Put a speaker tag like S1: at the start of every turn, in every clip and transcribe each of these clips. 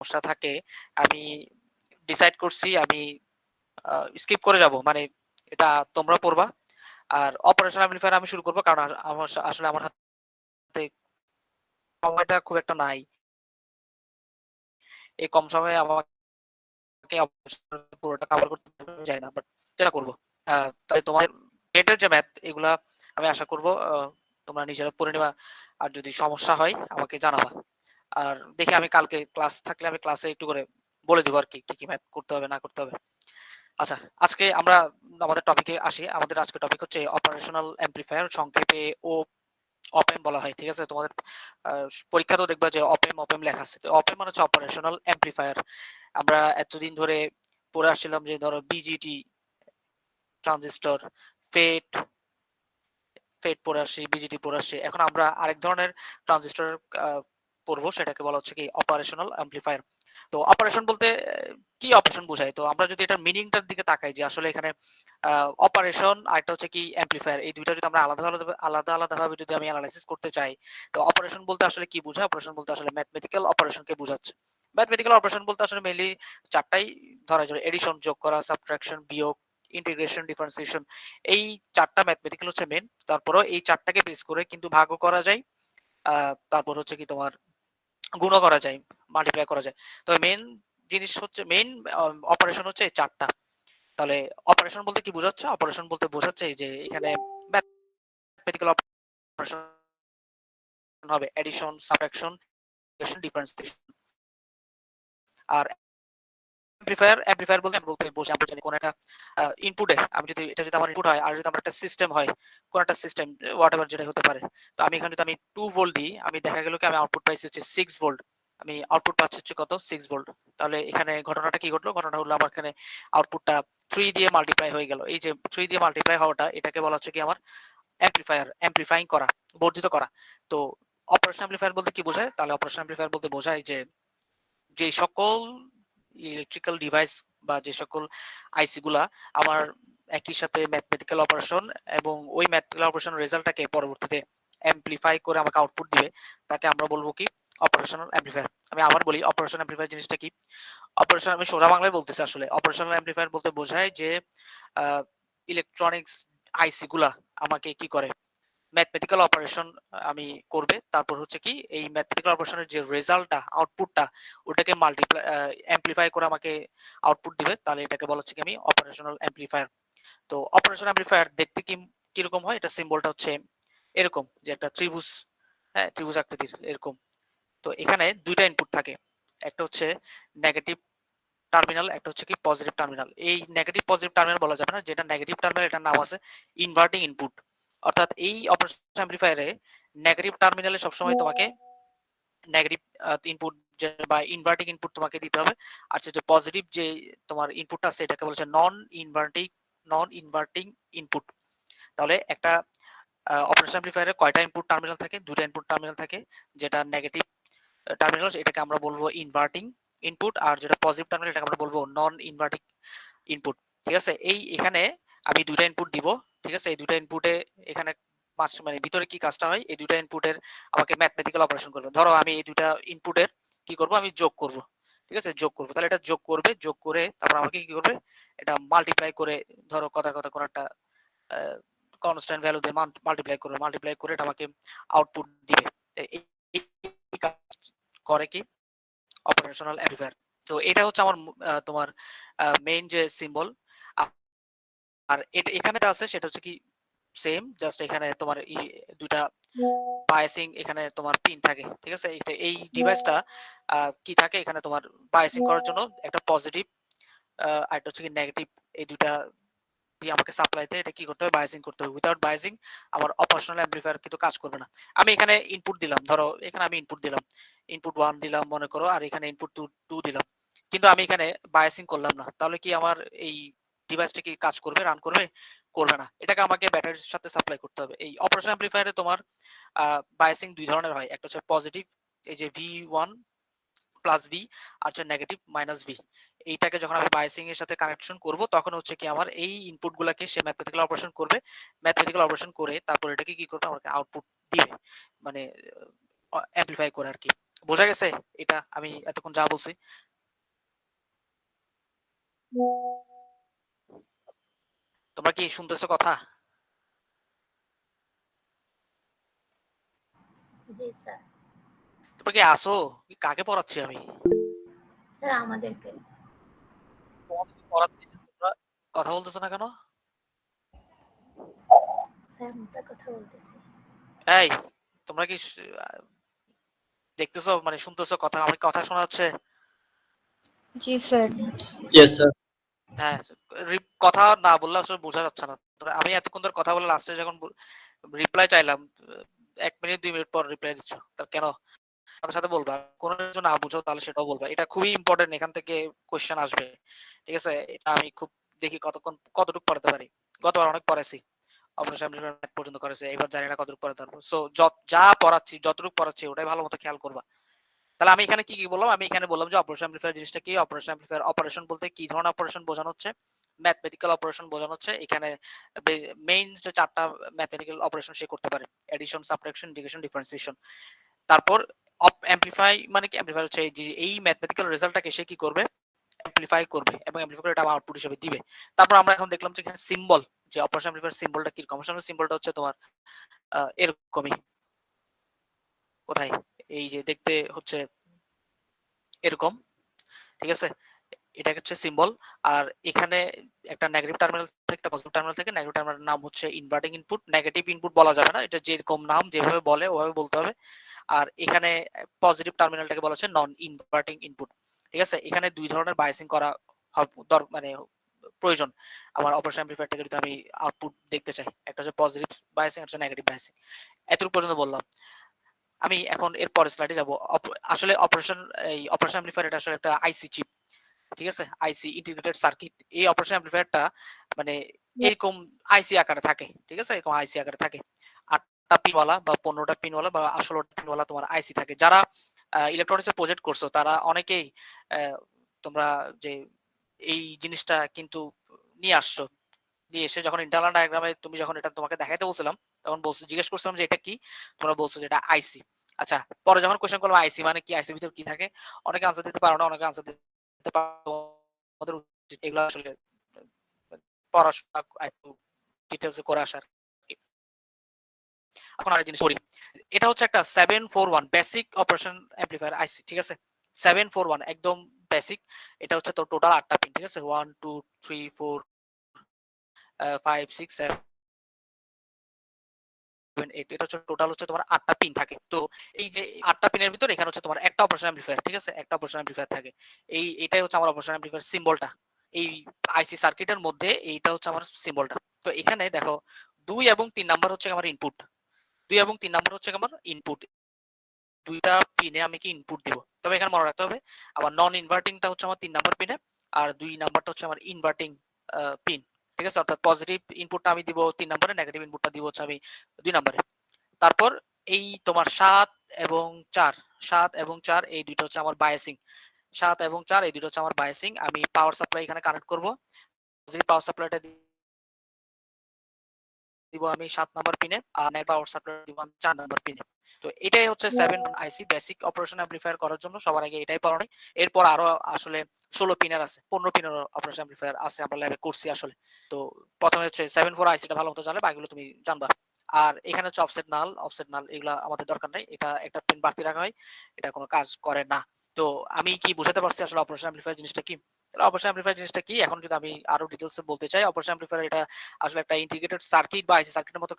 S1: সমস্যা থাকে আমি ডিসাইড করছি আমি স্কিপ করে যাব, মানে এটা তোমরা পড়বা। আর অপারেশন অ্যাম্প্লিফায়ার আমি শুরু করব, কারণ আসলে আমার হাতে সময়টা খুব একটা নাই। এই কম সময়ে আমাকে পুরোটা কভার করতে চাই না, বাট চেষ্টা করব। তাই তোমার নেটের যে ম্যাথ এগুলা আমি আশা করব তোমরা নিজেরা পড়ে নেবা, আর যদি সমস্যা হয় আমাকে জানাবা। আর দেখি আমি কালকে ক্লাস থাকলে আমি ক্লাসে একটু করে বলে দেবো আর কি কি কি ম্যাথ করতে হবে না করতে হবে। আচ্ছা, আজকে আমরা আমাদের টপিকে আসি। আমাদের আজকে টপিক হচ্ছে অপারেশনাল অ্যাম্প্লিফায়ার, সংক্ষেপে ও অপেম বলা হয়। ঠিক আছে, তোমাদের পরীক্ষাতেও দেখবা যে অপেম অপেম লেখা আছে। তো অপেম মানে হচ্ছে অপারেশনাল অ্যাম্প্লিফায়ার। আমরা এতদিন ধরে পড়ে আসছিলাম যে ধরো বিজিটি ট্রানজিস্টর, ফেট ফেট পড়ে আসছি, বিজিটি পড়ে আসছি। এখন আমরা আরেক ধরনের ট্রানজিস্টর পড়বো, সেটাকে বলা হচ্ছে কি অপারেশনাল অ্যাম্প্লিফায়ার। তো অপারেশন বলতে কি অপারেশন বোঝায়? তো আমরা যদি এটার মিনিংটার দিকে তাকাই যে আসলে এখানে অপারেশন আর একটা হচ্ছে কি অ্যাম্প্লিফায়ার, এই দুইটা যদি আমরা আলাদা ভাবে যদি আমি অ্যানালাইসিস করতে চাই, তো অপারেশন বলতে আসলে কি বোঝায়? অপারেশন বলতে আসলে ম্যাথমেটিক্যাল অপারেশনকে বোঝাচ্ছে। ম্যাথমেটিক্যাল অপারেশন বলতে আসলে মেইনলি চারটাই ধরা যাবে: এডিশন, যোগ করা, সাবট্রাকশন, বিয়োগ, ইন্টিগ্রেশন, ডিফারেন্সিয়েশন। এই চারটা ম্যাথমেটিক্যাল হচ্ছে মেন। তারপরও এই চারটাকে বেস করে কিন্তু ভাগও করা যায়, তারপর হচ্ছে কি তোমার গুণও করা যায়, মাল্টিপ্লাই করা যায়। তবে মেন জিনিস হচ্ছে, মেইন অপারেশন হচ্ছে এই চারটা। তাহলে অপারেশন বলতে কি বোঝাচ্ছে? অপারেশন বলতে বোঝাচ্ছে যে এখানে ম্যাথমেটিক্যাল অপারেশন হবে এডিশন, সাবট্রাকশন, ডিফারেন্সিয়েশন। আর অ্যাম্প্লিফায়ার বলতে বলতে বসে আমরা জানি কোন একটা ইনপুটে, আমি যদি এটা যদি আমার ইনপুট হয়, আর যদি আমার একটা সিস্টেম হয়, কোন একটা সিস্টেম হোয়াটএভার যেটা হতে পারে, তো আমি এখানে যদি আমি 2 ভোল্ট দিই, আমি দেখা গেল কি আমি আউটপুট পাইছি হচ্ছে 6 ভোল্ট। আমি আউটপুট পাচ্ছি হচ্ছে কত? 6 ভোল্ট। তাহলে এখানে ঘটনাটা কি ঘটলো? ঘটনাটা হলো আমার এখানে আউটপুটটা 3 দিয়ে মাল্টিপ্লাই হয়ে গেল। এই যে 3 দিয়ে মাল্টিপ্লাই হওয়াটা, এটাকে বলা হচ্ছে কি আমার অ্যাম্প্লিফায়ার, অ্যাম্প্লিফাইং করা, বর্ধিত করা। তো অপারেশন অ্যাম্প্লিফায়ার বলতে কি বোঝায়? তাহলে অপারেশন অ্যাম্প্লিফায়ার বলতে বোঝায় যে যে সকল ইলেকট্রিক্যাল ডিভাইস বা যে সকল আইসি গুলা আমার একই সাথে ম্যাথমেটিক্যাল অপারেশন এবং ওই ম্যাথমেটিক্যাল অপারেশন রেজাল্টটাকে পরবর্তীতে অ্যাম্প্লিফাই করে আমাকে আউটপুট দিবে, তাকে আমরা বলবো কি অপারেশনাল অ্যাম্প্লিফায়ার। আমি আবার বলি অপারেশনাল অ্যাম্প্লিফায়ার জিনিসটা কি। অপারেশন, আমি সোজা বাংলায় বলতেছি, আসলে অপারেশনাল অ্যাম্প্লিফায়ার বলতে বোঝায় যে ইলেকট্রনিক্স আইসি গুলা আমাকে কি করে, ম্যাথমেটিক্যাল অপারেশন আমি করবে। তারপর হচ্ছে কি এই ম্যাথমেটিক্যাল অপারেশনের যে রেজাল্টটা, আউটপুটটা, ওটাকে মাল্টিপ্লাই অ্যাম্প্লিফাই করে আমাকে আউটপুট দিবে। তাহলে এটাকে বলা হচ্ছে কি আমি অপারেশনাল অ্যাম্প্লিফায়ার। তো অপারেশনাল অ্যাম্প্লিফায়ার দেখতে কি কিরকম হয়? এটা সিম্বলটা হচ্ছে এরকম, যে একটা ত্রিভুজ, হ্যাঁ ত্রিভুজ আকৃতির এরকম। তো এখানে দুইটা ইনপুট থাকে, একটা হচ্ছে নেগেটিভ টার্মিনাল, একটা হচ্ছে কি পজিটিভ টার্মিনাল। এই নেগেটিভ পজিটিভ টার্মিনাল বলা যাবে না, যেটা নেগেটিভ টার্মিনাল এটার নাম আছে ইনভার্টিং ইনপুট। অর্থাৎ এই অপারেশন অ্যাম্প্লিফায়ারে নেগেটিভ টার্মিনালে সবসময় তোমাকে নেগেটিভ ইনপুট বা ইনভার্টিং ইনপুট তোমাকে দিতে হবে। আর যে পজিটিভ যে তোমার ইনপুটটা আছে, এটাকে বলছে নন ইনভার্টিং ইনপুট। তাহলে একটা অপারেশন অ্যাম্প্লিফায়ারে কয়টা ইনপুট টার্মিনাল থাকে? দুটো ইনপুট টার্মিনাল থাকে। যেটা নেগেটিভ টার্মিনাল এটাকে আমরা বলবো ইনভার্টিং ইনপুট, আর যেটা পজিটিভ টার্মিনাল এটাকে আমরা বলবো নন ইনভার্টিং ইনপুট। ঠিক আছে, এই এখানে আমি দুইটা ইনপুট দিব। ঠিক আছে, এই দুইটা ইনপুটে এখানে মানে ভিতরে কি কাজটা হয়, এই দুইটা ইনপুটের আমাকে ম্যাথমেটিক্যাল অপারেশন করবে। ধরো আমি এই দুইটা ইনপুটের কি করব, আমি যোগ করব। ঠিক আছে, যোগ করব। তাহলে এটা যোগ করবে, যোগ করে তারপর আমাকে কি করবে, এটা মাল্টিপ্লাই করে, ধরো কথা কোন একটা কনস্ট্যান্ট ভ্যালু দিয়ে মাল্টিপ্লাই করে এটা আমাকে আউটপুট দিবে। এই কাজ করে কি অপারেশনাল অ্যাম্প্লিফায়ার। তো এটা হচ্ছে আমার তোমার মেইন যে সিম্বল। আর এটা এখানে আছে সেটা হচ্ছে কি সেম, জাস্ট এখানে তোমার দুইটা বায়াসিং, এখানে তোমার পিন থাকে। ঠিক আছে, এই ডিভাইসটা কি থাকে, এখানে তোমার বায়াসিং করার জন্য একটা পজিটিভ আর একটা হচ্ছে কি নেগেটিভ, এই দুইটা দিয়ে আমাকে সাপ্লাইতে এটা কি করতে হবে, বায়াসিং করতে হবে। উইদাউট বায়াসিং আমার অপারেশনাল অ্যাম্প্লিফায়ার কিন্তু কাজ করবে না। আমি এখানে ইনপুট দিলাম, ধরো এখানে আমি ইনপুট দিলাম, ইনপুট 1 দিলাম মনে করো, আর এখানে ইনপুট 2 দিলাম, কিন্তু আমি এখানে বায়াসিং করলাম না। তাহলে কি আমার এই ডিভাইসটা কি কাজ করবে, রান করবে? করবে না। এটাকে আমাকে ব্যাটারির সাথে সাপ্লাই করতে হবে। এই অপারেশন অ্যাম্প্লিফায়ারে তোমার বায়াসিং দুই ধরনের হয়, একটা হচ্ছে পজিটিভ, এই যে V1 প্লাস ভি, আর হচ্ছে নেগেটিভ মাইনাস ভি। এইটাকে যখন আমি বায়াসিং এর সাথে কানেকশন করব, তখন হচ্ছে কি আমার এই ইনপুট গুলাকে সে ম্যাথমেটিক্যাল অপারেশন করবে। ম্যাথমেটিক্যাল অপারেশন করে তারপর এটাকে কি করবে, আমাকে আউটপুট দিবে, মানে অ্যাম্প্লিফাই করে আর কি। বোঝা গেছে এটা আমি এতক্ষণ যা বলছি? তোমরা কি শুনতেছো কথা?
S2: জি স্যার।
S1: তোমরা কি আসো? কাকে পড়াচ্ছি আমি?
S2: স্যার আমাদেরকে।
S1: তোমাদেরকে পড়াচ্ছি, তোমরা কথা বলতেছো না কেন?
S2: স্যার আমরা কথা বলতেছি।
S1: এই তোমরা কি দেখতেছো মানে শুনতেছো কথা? আমার কথা শোনা যাচ্ছে?
S3: জি স্যার।
S4: Yes, sir.
S1: হ্যাঁ, কথা না বললে আসলে বোঝা যাচ্ছে না। আমি এতক্ষণ ধরে কথা বলে লাস্টে যখন রিপ্লাই চাইলাম ১ মিনিট ২ মিনিট পর রিপ্লাই দিচ্ছ। তা কেন? সাথে, সাথে বলবা। কোনো কিছু না বুঝো তাহলে সেটাও বলবা। এটা খুবই ইম্পোর্টেন্ট, এখান থেকে কোয়েশ্চেন আসবে। ঠিক আছে? এটা আমি খুব দেখি কতটুকু পড়াতে পারি। গতবার অনেক পড়াইছি। অপারেশন অ্যামপ্লিফায়ার ম্যাথ পর্যন্ত করেছে। এবার জানি না কতটুকু পড়াতে পারবো। সো যা পড়াচ্ছি, যতটুকু পড়াচ্ছি ওটাই ভালো মতো খেয়াল করবা। তাহলে আমি এখানে কি বললাম? আমি এখানে বললাম যে অপারেশন অ্যামপ্লিফায়ার জিনিসটা কি? অপারেশন অ্যামপ্লিফায়ার অপারেশন বলতে কি ধরনের অপারেশন বোঝানো হচ্ছে? ম্যাথমেটিক্যাল অপারেশন বোঝানো হচ্ছে। এখানে মেইন যে ৪ টা ম্যাথমেটিক্যাল অপারেশন সে করতে পারে। Addition, subtraction, integration, differentiation. তারপর অ্যামপ্লিফাই মানে কি? অ্যামপ্লিফাই হচ্ছে যে এই ম্যাথমেটিক্যাল রেজাল্টটাকে সে কি করবে? অ্যামপ্লিফাই করবে এবং অ্যামপ্লিফাই করে এটা আউটপুট হিসেবে দিবে। তারপর আমরা এখন দেখলাম যে এখানে সিম্বল, যে অপারেশন অ্যামপ্লিফায়ার সিম্বলটা কিরকম? অপারেশন সিম্বলটা হচ্ছে তোমার এরকমই। কোথায়? এই যে দেখতে হচ্ছে এরকম। ঠিক আছে? এটা হচ্ছে সিম্বল। আর এখানে একটা নেগেটিভ টার্মিনাল থেকে একটা পজিটিভ টার্মিনাল থেকে, নেগেটিভ টার্মিনালের নাম হচ্ছে ইনভার্টিং ইনপুট। নেগেটিভ ইনপুট বলা যাবে না, এটা যেরকম নাম যেভাবে বলে ওভাবে বলতে হবে। আর এখানে পজিটিভ টার্মিনালটাকে বলা হচ্ছে নন ইনভার্টিং ইনপুট। ঠিক আছে? এখানে দুই ধরনের বায়াসিং করা মানে প্রয়োজন আমার অপারেশন অ্যামপ্লিফায়ার থেকে যদি আমি আউটপুট দেখতে চাই। একটা হচ্ছে পজিটিভ বায়াসিং, একটা হচ্ছে নেগেটিভ বায়াসিং। এতটুকু পর্যন্ত বললাম। আমি এখন এর পরের স্লাইডে যাব। আসলে অপারেশন অ্যামপ্লিফায়ার এটা আসলে একটা আইসি চিপ। ঠিক আছে? আইসি ইন্টিগ্রেটেড সার্কিট। এই অপারেশন অ্যামপ্লিফায়ারটা মানে এরকম আইসি আকারে থাকে। ঠিক আছে? এরকম আইসি আকারে থাকে। ৮টা পিনওয়ালা বা ১৫টা পিনওয়ালা বা ১৬টা পিনওয়ালা তোমার আইসি থাকে। যারা ইলেকট্রনিক্স এ প্রজেক্ট করছো তারা অনেকেই তোমরা যে এই জিনিসটা কিন্তু নিয়ে আসছো। নিয়ে এসে যখন ইন্টারনাল ডায়াগ্রামে তুমি যখন এটা তোমাকে দেখাইতে বলছিলাম, তখন জিজ্ঞেস করছিলাম যে এটা কি? তোমরা বলছো যে এটা আইসি। আচ্ছা, পরে যখন কোয়েশ্চেন করলাম আইসি মানে কি? আইসির ভিতর কি থাকে? অনেকে আনসার দিতে পারো না, অনেকে আনসার দিতে পারো। তোমাদের উচিত এগুলো আসলে পড়াশোনা একটু ডিটেইলস এ করে আসার। এখন আরেক জিনিস করি। এটা হচ্ছে একটা 741 বেসিক অপারেশন অ্যামপ্লিফায়ার আইসি। ঠিক আছে? 741 একদম বেসিক। এটা হচ্ছে তো টোটাল ৮টা পিন। ঠিক আছে? 1 2 3 4 5 6 7 8। এটা হচ্ছে টোটাল হচ্ছে তোমার ৮টা পিন থাকে। তো এই যে ৮টা পিনের ভিতর এখানে হচ্ছে তোমার একটা অপারেশন অ্যামপ্লিফায়ার। ঠিক আছে? একটা অপারেশন অ্যামপ্লিফায়ার থাকে। এটাই হচ্ছে আমার অপারেশন অ্যামপ্লিফায়ার সিম্বলটা। এই আইসি সার্কিটের মধ্যে এইটা হচ্ছে আমার সিম্বলটা। তো এখানে দেখো ২ এবং ৩ নাম্বার হচ্ছে আমার ইনপুট। ২ এবং ৩ নাম্বার হচ্ছে আমার ইনপুট। ২টা পিনে আমি কি ইনপুট দিব। তবে এখানে মনে রাখতে হবে আমার নন ইনভার্টিংটা হচ্ছে আমার ৩ নাম্বার পিনে, আর ২ নাম্বারটা হচ্ছে আমার ইনভার্টিং পিন। ঠিক আছে? অর্থাৎ পজিটিভ ইনপুটটা আমি দিব ৩ নাম্বারে, নেগেটিভ ইনপুটটা দিব হচ্ছে আমি ২ নাম্বারে। তারপর এই তোমার ৭ এবং ৪, ৭ এবং ৪ এই দুইটা হচ্ছে আমার বায়াসিং। ৭ এবং ৪ এই দুটো হচ্ছে আমার বায়াসিং। আমি পাওয়ার সাপ্লাই এখানে কানেক্ট করব। পজিটিভ পাওয়ার সাপ্লাইটা দিব আমি ৭ নাম্বার পিনে, আর নেট পাওয়ার সাপ্লাই দিব আমি ৪ নাম্বার পিনে। তো এটাই হচ্ছে 7 আইসি বেসিক অপারেশন অ্যামপ্লিফায়ার করার জন্য সবার আগে এটাই পড়ানো। এরপর আরো আসলে ১৬ পিনের আছে, ১৫ পিনের অপারেশন অ্যামপ্লিফায়ার আছে, আমরা ল্যাবে করছি আসলে। তো প্রথমে হচ্ছে 74 আইসিটা ভালো মতো জানলে বাকিগুলো তুমি জানবা। আর এখানে হচ্ছে অফসেট নাল এগুলা আমাদের দরকার নাই। এটা একটা পিন বাড়তি রাখা হয়। এটা কোনো কাজ করে না। তো আমি কি বুঝাতে পারছি আসলে অপারেশন অ্যামপ্লিফায়ার জিনিসটা কি? তাহলে অপারেশন অ্যামপ্লিফায়ার জিনিসটা কি? এখন যদি আমি আরো ডিটেইলস এ বলতে চাই, অপারেশন অ্যামপ্লিফায়ার এটা আসলে একটা ইন্টিগ্রেটেড সার্কিট বা আইসি সার্কিটের মতো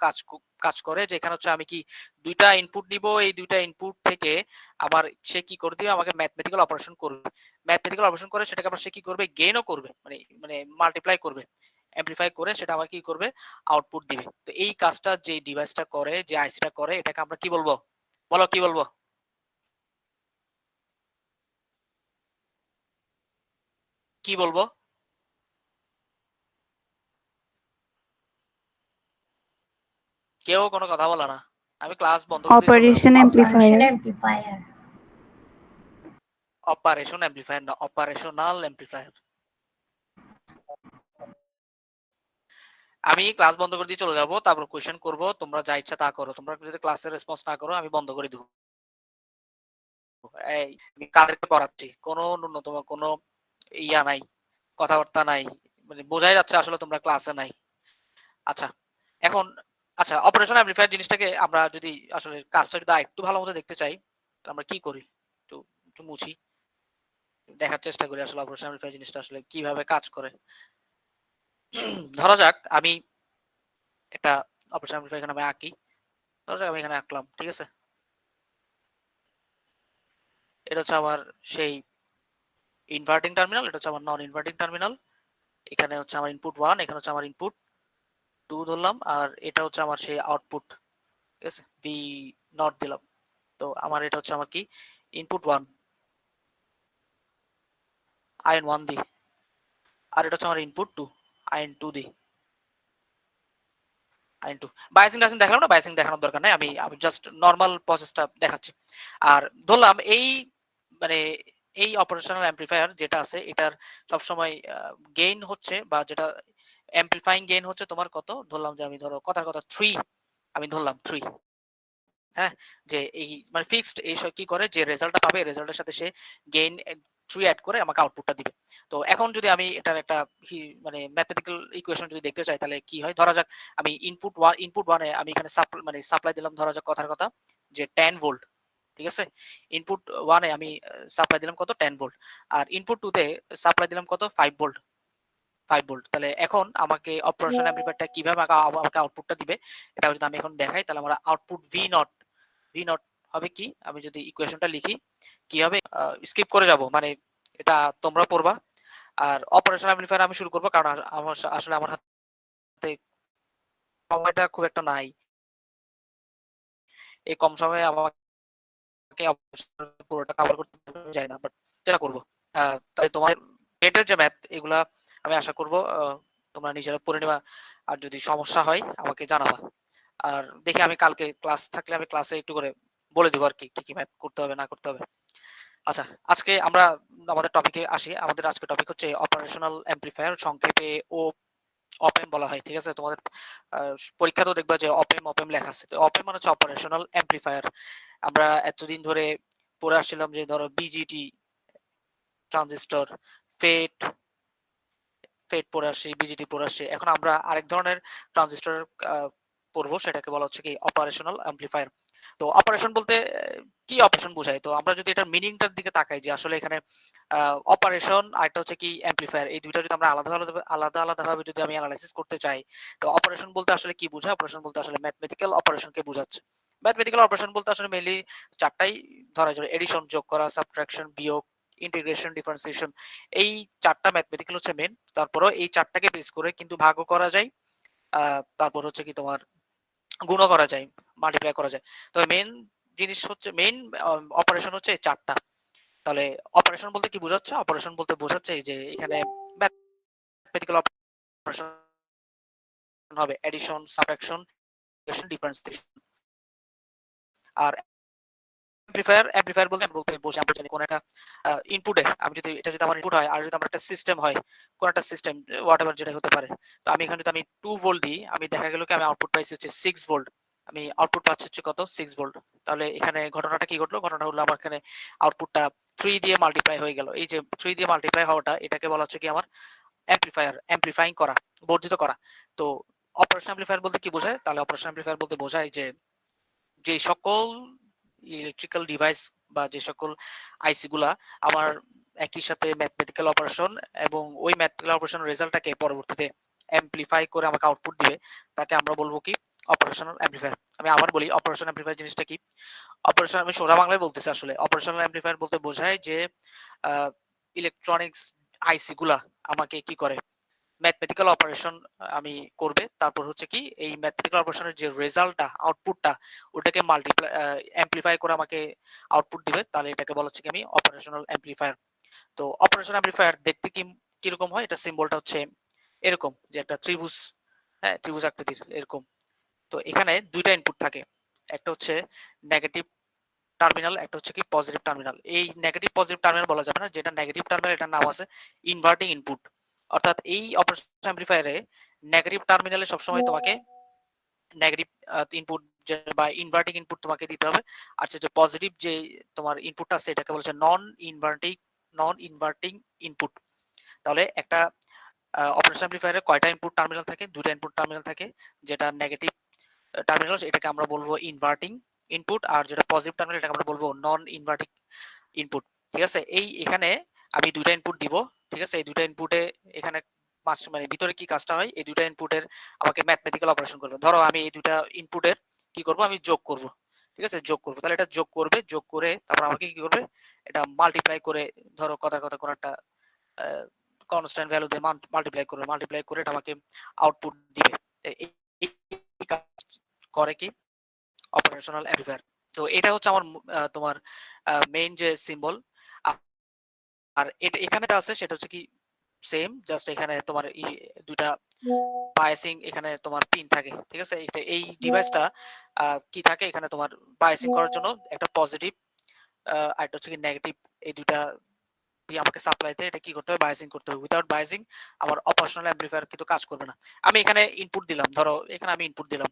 S1: কাজ করে, যেখানে হচ্ছে আমি কি ২টা ইনপুট নিব, এই ২টা ইনপুট থেকে আবার সে কি করে দিবে? আমাকে ম্যাথমেটিক্যাল অপারেশন করবে। ম্যাথমেটিক্যাল অপারেশন করে সেটাকে আবার সে কি করবে? গেইনও করবে। মানে মানে মাল্টিপ্লাই করবে। এমপ্লিফাই করে সেটা আবার কি করবে? আউটপুট দিবে। তো এই কাজটা যে ডিভাইসটা করে, যে আইসিটা করে, এটাকে আমরা কি বলবো? বলো কি বলবো? কি বলবো? কেউ কোনো কথা বলে না। আমি ক্লাস বন্ধ করে দিয়ে চলে যাবো।
S3: Operation
S2: operation
S3: amplifier.
S2: Amplifier.
S1: Operation amplifier না, অপারেশনাল অ্যামপ্লিফায়ার। আমি ক্লাস বন্ধ করে দিয়ে চলে যাবো, তারপর কোয়েশ্চেন করব, তোমরা যা ইচ্ছা তা করো। তোমরা যদি ক্লাসের রেসপন্স না করো আমি বন্ধ করে দিব। এই আমি কাদেরকে পড়াচ্ছি, কোনো ন্যূনতম কোনো ইয়া নাই, কথাবার্তা নাই, মানে বোঝাই যাচ্ছে আসলে তোমরা ক্লাসে নাই। আচ্ছা, এখন আচ্ছা, অপারেশন অ্যামপ্লিফায়ার জিনিসটাকে আমরা যদি আসলে কাজটা যদি আরেকটু ভালো মতো দেখতে চাই, তাহলে আমরা কি করি? একটু একটু মুছি, দেখার চেষ্টা করি আসলে অপারেশন অ্যামপ্লিফায়ার জিনিসটা আসলে কিভাবে কাজ করে। ধরা যাক আমি একটা অপারেশন অ্যামপ্লিফায়ার এখানে আমি আঁকি। ধরা যাক আমি এখানে আঁকলাম, ঠিক আছে? এটা হচ্ছে আমার সেই ইনভার্টিং টার্মিনাল, এটা হচ্ছে আমার নন ইনভার্টিং টার্মিনাল। এখানে হচ্ছে আমার ইনপুট 1, এখানে হচ্ছে আমার ইনপুট 2 ধরলাম, আর এটা হচ্ছে আমার সেই আউটপুট, ঠিক আছে? বি নট দিলাম। তো আমার এটা হচ্ছে আমার কি ইনপুট 1, আইন 1 দিই, আর এটা হচ্ছে আমার ইনপুট 2, আইন 2 দিই, আইন 2। বায়াসিং টায়াসিং দেখালাম না, বায়াসিং দেখানোর দরকার নাই, আমি আমি জাস্ট নরমাল প্রসেসটা দেখাচ্ছি। আর ধরলাম এই মানে এই অপারেশনাল অ্যামপ্লিফায়ার যেটা আছে এটার সবসময় গেইন হচ্ছে, বা যেটা অ্যামপ্লিফাইং গেইন হচ্ছে তোমার কত, ধরলাম যে আমি ধরো কথার কথা 3, আমি ধরলাম 3, হ্যাঁ? যে এই মানে ফিক্সড এই কি করে, যে রেজাল্টটা পাবে এই রেজাল্টের সাথে সে গেইন 3 অ্যাড করে আমাকে আউটপুটটা দিবে। তো এখন যদি আমি এটার একটা মানে ম্যাথমেটিক্যাল ইকুয়েশন যদি দেখতে চাই তাহলে কি হয়, ধরা যাক আমি ইনপুট 1 এ আমি এখানে মানে সাপ্লাই দিলাম, ধরা যাক কথার কথা যে 10 ভোল্ট, ঠিক আছে? ইনপুট 1 এ আমি সাপ্লাই দিলাম কত, 10 ভোল্ট, আর ইনপুট 2 তে সাপ্লাই দিলাম কত, 5 ভোল্ট, 5 ভোল্ট। তাহলে এখন আমাকে অপারেশন অ্যামপ্লিফায়ারটা কিভাবে আমাকে আউটপুটটা দিবে, এটা যদি আমি এখন দেখাই, তাহলে আমরা আউটপুট ভি নট হবে কি, আমি যদি ইকুয়েশনটা লিখি কি হবে, স্কিপ করে যাব, মানে এটা তোমরা পড়বা। আর অপারেশন অ্যামপ্লিফায়ার আমি শুরু করব, কারণ আমার আসলে আমার হাতে সময়টা খুব একটা নাই, এই কম সময়ে আমাকে পুরোটা কভার করতে যাই না, বাট চেষ্টা করব। তাই তোমার নেটের যে ম্যাথ এগুলা আমি আশা করব তোমরা নিজেরা পড়ে নেবা, আর যদি সমস্যা হয় আমাকে জানাবা। আর দেখি আমি কালকে ক্লাস থাকলে আমি ক্লাসে একটু করে বলে দিব আর কি কি ম্যাথ করতে হবে না করতে হবে। আচ্ছা, আজকে আমরা আমাদের টপিকে আসি। আমাদের আজকে টপিক হচ্ছে অপারেশনাল অ্যামপ্লিফায়ার, সংক্ষেপে অপেম বলা হয়, ঠিক আছে? তোমাদের পরীক্ষাতেও দেখবা যে অপেম লেখা আছে। তো অপেম মানে হচ্ছে অপারেশনাল অ্যামপ্লিফায়ার। আমরা এতদিন ধরে পড়ে আসছিলাম যে ধরো বিজিটি ট্রানজিস্টর, ফেট ফেট পড়ে আসছি, বিজিটি পড়ে আসছি। এখন আমরা আরেক ধরনের ট্রানজিস্টর পড়বো, সেটাকে বলা হচ্ছে কি অপারেশনাল অ্যামপ্লিফায়ার। তো অপারেশন বলতে কি অপারেশন বোঝায়? তো আমরা যদি এটার মিনিংটার দিকে তাকাই, যে আসলে এখানে অপারেশন আর একটা হচ্ছে কি অ্যামপ্লিফায়ার, এই দুইটা যদি আমরা আলাদা ভাবে যদি আমি অ্যানালাইসিস করতে চাই, তো অপারেশন বলতে আসলে কি বোঝায়? অপারেশন বলতে আসলে ম্যাথমেটিক্যাল অপারেশনকে বোঝাচ্ছে। ম্যাথমেটিক্যাল অপারেশন বলতে আসলে মেইনলি চারটাই ধরা যাবে: এডিশন, যোগ করা, সাবট্রাকশন, বিয়োগ, ইন্টিগ্রেশন, ডিফারেন্সিয়েশন। এই চারটা ম্যাথমেটিক্যাল হচ্ছে মেন। তারপরেও এই চারটাকে বেস করে কিন্তু ভাগও করা যায়, তারপর হচ্ছে কি তোমার গুণও করা যায়, মাল্টিপ্লাই করা যায়। তবে মেইন জিনিস হচ্ছে, মেইন অপারেশন হচ্ছে এই চারটা। তাহলে অপারেশন বলতে কি বোঝাচ্ছে? অপারেশন বলতে বোঝাচ্ছে যে এখানে ম্যাথমেটিক্যাল অপারেশন হবে এডিশন, সাবট্রাকশন, ডিফারেন্সিয়েশন। আর অ্যামপ্লিফায়ার বলতে আমি বলতে বসে আমরা জানি কোন একটা ইনপুটে, আমি যদি এটা যদি আমার ইনপুট হয়, আর যদি আমার একটা সিস্টেম হয়, কোন একটা সিস্টেম হোয়াটএভার যেটা হতে পারে, তো আমি এখানে যদি আমি 2 ভোল্ট দিই, আমি দেখা গেল কি আমি আউটপুট পাইছি হচ্ছে 6 ভোল্ট, আমি আউটপুট পাচ্ছি হচ্ছে কত, 6 ভোল্ট। তাহলে এখানে ঘটনাটা কি ঘটলো? ঘটনা হলো আমার এখানে আউটপুটটা 3 দিয়ে মাল্টিপ্লাই হয়ে গেল। এই যে 3 দিয়ে মাল্টিপ্লাই হওয়াটা, এটাকে বলা হচ্ছে কি আমার অ্যামপ্লিফাইং করা, বর্ধিত করা। তো অপারেশন অ্যামপ্লিফায়ার বলতে কি বোঝায়? তাহলে অপারেশন অ্যামপ্লিফায়ার বলতে বোঝায় যে যে সকল ইলেকট্রিক্যাল ডিভাইস বা যে সকল আইসি গুলা আমার একই সাথে ম্যাথমেটিক্যাল অপারেশন এবং ওই ম্যাথমেটিক্যাল অপারেশনের রেজাল্টটাকে পরবর্তীতে অ্যামপ্লিফাই করে আমাকে আউটপুট দিবে, তাকে আমরা বলবো কি অপারেশনাল অ্যামপ্লিফায়ার। আমি আবার বলি অপারেশনাল অ্যামপ্লিফায়ার জিনিসটা কি। অপারেশন, আমি সোজা বাংলায় বলতেছি, আসলে অপারেশনাল অ্যামপ্লিফায়ার বলতে বোঝায় যে ইলেকট্রনিক্স আইসি গুলা আমাকে কি করে, ম্যাথমেটিক্যাল অপারেশন আমি করবে, তারপর হচ্ছে কি এই ম্যাথমেটিক্যাল অপারেশনের যে রেজাল্টটা, আউটপুটটা, ওটাকে মাল্টিপ্লাই অ্যামপ্লিফাই করে আমাকে আউটপুট দিবে, তাহলে এটাকে বলা হচ্ছে কি আমি অপারেশনাল অ্যামপ্লিফায়ার। তো অপারেশনাল অ্যামপ্লিফায়ার দেখতে কি কিরকম হয়? এটা সিম্বলটা হচ্ছে এরকম, যে একটা ত্রিভুজ, হ্যাঁ ত্রিভুজ আকৃতির এরকম। তো এখানে দুইটা ইনপুট থাকে, একটা হচ্ছে নেগেটিভ টার্মিনাল, একটা হচ্ছে কি পজিটিভ টার্মিনাল। এই নেগেটিভ পজিটিভ টার্মিনাল বলা যাবে না, যেটা নেগেটিভ টার্মিনাল এটার নাম আছে ইনভার্টিং ইনপুট। অর্থাৎ এই অপারেশন অ্যামপ্লিফায়ারে নেগেটিভ টার্মিনালে সবসময় তোমাকে নেগেটিভ ইনপুট বা ইনভার্টিং ইনপুট তোমাকে দিতে হবে, আর যে পজিটিভ যে তোমার ইনপুটটা আছে এটাকে বলছে নন ইনভার্টিং ইনপুট। তাহলে একটা অপারেশন অ্যাম্প্লিফায়ারে কয়টা ইনপুট টার্মিনাল থাকে? দুটো ইনপুট টার্মিনাল থাকে, যেটা নেগেটিভ টার্মিনাল এটাকে আমরা বলবো ইনভার্টিং ইনপুট, আর যেটা পজিটিভ টার্মিনাল এটাকে আমরা বলবো নন ইনভার্টিং ইনপুট। ঠিক আছে, এখানে আমি দুইটা ইনপুট দিব। ঠিক আছে, এই দুইটা ইনপুটে এখানে মানে ভিতরে কি কাজটা হয়, এই দুইটা ইনপুটের আমাকে ম্যাথমেটিক্যাল অপারেশন করবে। ধরো আমি এই দুইটা ইনপুটের কি করব, আমি যোগ করব। ঠিক আছে, যোগ করব, তাহলে এটা যোগ করবে, যোগ করে তারপর আমাকে কি করবে, এটা মাল্টিপ্লাই করে, ধরো কথা কথা কোন একটা কনস্ট্যান্ট ভ্যালু দিয়ে মাল্টিপ্লাই করে এটা আমাকে আউটপুট দিবে। এই কাজ করে কি অপারেশনাল অ্যাম্প্লিফায়ার। তো এটা হচ্ছে আমার তোমার মেইন যে সিম্বল। আর এটা এখানে আছে সেটা হচ্ছে কি সেম, জাস্ট এখানে তোমার দুইটা বায়াসিং এখানে তোমার পিন থাকে। ঠিক আছে, এই ডিভাইসটা কি থাকে এখানে তোমার বায়াসিং করার জন্য একটা পজিটিভ আর একটা হচ্ছে কি নেগেটিভ, এই দুইটা দিয়ে আমাকে সাপ্লাইতে এটা কি করতে হবে, বায়াসিং করতে হবে। উইদাউট বায়াসিং আমার অপারেশনাল অ্যাম্প্লিফায়ার কিন্তু কাজ করবে না। আমি এখানে ইনপুট দিলাম, ধরো এখানে আমি ইনপুট দিলাম,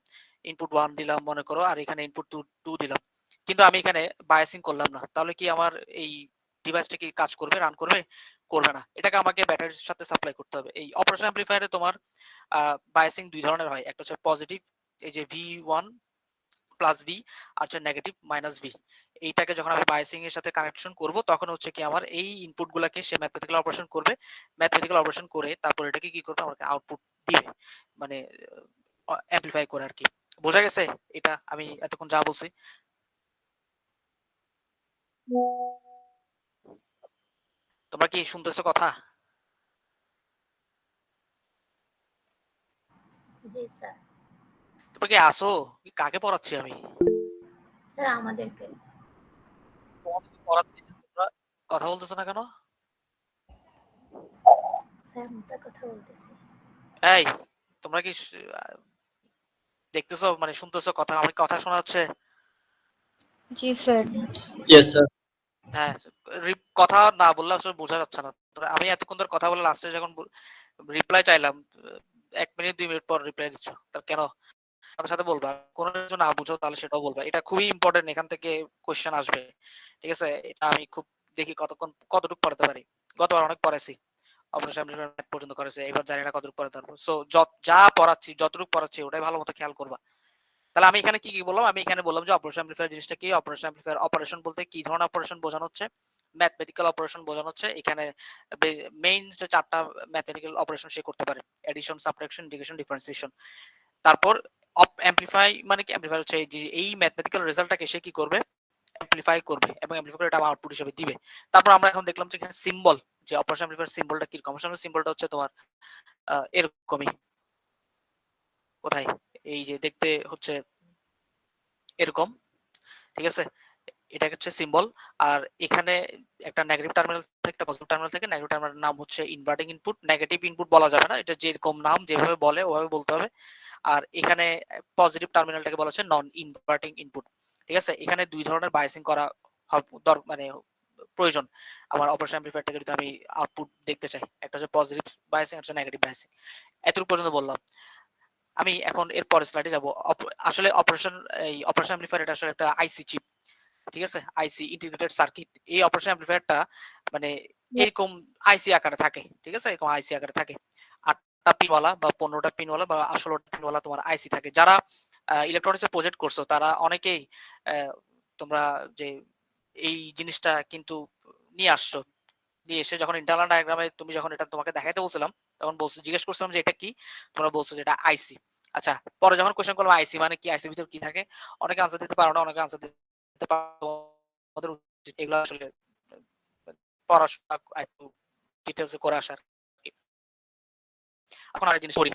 S1: ইনপুট 1 দিলাম মনে করো, আর এখানে ইনপুট 2 দিলাম, কিন্তু আমি এখানে বায়াসিং করলাম না, তাহলে কি আমার এই ডিভাইসটা কি কাজ করবে, রান করবে? করবে না। এটাকে আমাকে ব্যাটারির সাথে সাপ্লাই করতে হবে। এই অপারেশন অ্যাম্প্লিফায়ারে তোমার বায়াসিং দুই ধরনের হয়, একটা হচ্ছে পজিটিভ, এই যে V1 প্লাস ভি, আর হচ্ছে নেগেটিভ মাইনাস ভি। এইটাকে যখন আমি বায়াসিং এর সাথে কানেকশন করব তখন হচ্ছে কি আমার এই ইনপুট গুলাকে সে ম্যাথমেটিক্যাল অপারেশন করবে, ম্যাথমেটিক্যাল অপারেশন করে তারপর এটাকে কি করবে, আমাকে আউটপুট দিবে, মানে অ্যাম্প্লিফাই করে আর কি। বোঝা গেছে এটা আমি এতক্ষণ যা বলছি? তোমরা কি শুনতেছো কথা?
S2: জি স্যার।
S1: তোমরা কি আসো? কাকে পড়াচ্ছি আমি?
S2: স্যার আমাদেরকে।
S1: তোমাদেরকে পড়াচ্ছি, তোমরা কথা বলতেছো না কেন?
S2: স্যার আমরা কথা বলতেছি।
S1: এই তোমরা কি দেখতেছো, মানে শুনতেছো কথা, আমার কথা শোনা যাচ্ছে?
S3: जी सर।
S4: Yes, sir.
S1: হ্যাঁ, কথা না বললে আসলে বোঝা যাচ্ছে না। আমি এতক্ষণ ধরে কথা বলে লাস্টে যখন রিপ্লাই চাইলাম, 1 মিনিট 2 মিনিট পর রিপ্লাই দিচ্ছ, তার কেন? সাথে সাথে বলবা, কোনো কিছু না বুঝো তাহলে সেটাও বলবা, এটা খুবই ইম্পর্টেন্ট, এখান থেকে কোশ্চেন আসবে। ঠিক আছে, এটা আমি খুব দেখি কতটুকু পড়াতে পারি। গতবার অনেক পড়াইছি, অপারেশন অ্যাম্প্লিফায়ার ম্যাথ পর্যন্ত করেছে, এবার জানি না কতটুকু পড়াতে পারবো। সো যা পড়াচ্ছি, যতটুকু পড়াচ্ছি ওটাই ভালো মতো খেয়াল করবা। তাহলে আমি এখানে কি কি বললাম, আমি এখানে বললাম যে অপারেশন অ্যাম্প্লিফায়ার জিনিসটা কি। অপারেশন অ্যাম্প্লিফায়ার অপারেশন বলতে কি ধরনের অপারেশন বোঝানো হচ্ছে, ম্যাথমেটিক্যাল অপারেশন বোঝানো হচ্ছে। এখানে মেইন যে চারটা ম্যাথমেটিক্যাল অপারেশন সে করতে পারে, এডিশন, সাবট্রাকশন, ইন্টিগ্রেশন, ডিফারেন্সিয়েশন। তারপর অ্যাম্প্লিফাই মানে কি, অ্যাম্প্লিফাই হচ্ছে এই ম্যাথমেটিক্যাল রেজাল্টটাকে সে কি করবে, অ্যাম্প্লিফাই করবে, এবং অ্যাম্প্লিফাই করে এটা আউটপুট হিসেবে দিবে। তারপর আমরা এখন দেখলাম যে এখানে সিম্বল, যে অপারেশন অ্যাম্প্লিফায়ার সিম্বলটা কি রকম। সিম্বলটা হচ্ছে তোমার এরকমই, কোথায়, এই যে দেখতে হচ্ছে এরকম। ঠিক আছে, এটা হচ্ছে সিম্বল। আর এখানে একটা নেগেটিভ টার্মিনাল থেকে একটা পজিটিভ টার্মিনাল থেকে, নেগেটিভ টার্মিনালের নাম হচ্ছে ইনভার্টিং ইনপুট, নেগেটিভ ইনপুট বলা যাবে না, এটা যেরকম নাম যেভাবে বলে ওভাবে বলতে হবে। আর এখানে পজিটিভ টার্মিনালটাকে বলা হচ্ছে নন ইনভার্টিং ইনপুট। ঠিক আছে, এখানে দুই ধরনের বায়াসিং করা মানে প্রয়োজন আমার অপারেশন অ্যাম্প্লিফায়ারটাকে যদি আমি আউটপুট দেখতে চাই। একটা হচ্ছে পজিটিভ বায়াসিং, একটা হচ্ছে নেগেটিভ বায়াসিং। এতটুকু পর্যন্ত বললাম। আমি এখন এর পরের স্লাইডে যাব। আসলে অপারেশন অ্যাম্প্লিফায়ার এটা আসলে একটা আইসি চিপ। ঠিক আছে, আইসি ইন্টিগ্রেটেড সার্কিট। এই অপারেশন অ্যাম্প্লিফায়ারটা মানে এরকম আইসি আকারে থাকে। ঠিক আছে, এরকম আইসি আকারে থাকে, 8টা পিনওয়ালা বা 15টা পিনওয়ালা বা 16টা পিনওয়ালা তোমার আইসি থাকে। যারা ইলেকট্রনিক্সে প্রজেক্ট করছো তারা অনেকেই তোমরা যে এই জিনিসটা কিন্তু নিয়ে আসছো, নিয়ে এসে যখন ইন্টারনাল ডায়াগ্রামে তুমি যখন এটা তোমাকে দেখাইতে বলছিলাম তখন জিজ্ঞেস করছিলাম যে এটা কি, তোমরা বলছো যে এটা আইসি। আচ্ছা, পরে যখন কোশ্চেন করলাম আইসি মানে কি, আইসির ভিতর কি থাকে, অনেকে আনসার দিতে পারো না, অনেকে আনসার দিতে পারো। আমাদের উচিত এগুলো আসলে পড়াশোনা একটু ডিটেইলসে করে আসার। এখন আরেক জিনিস করি,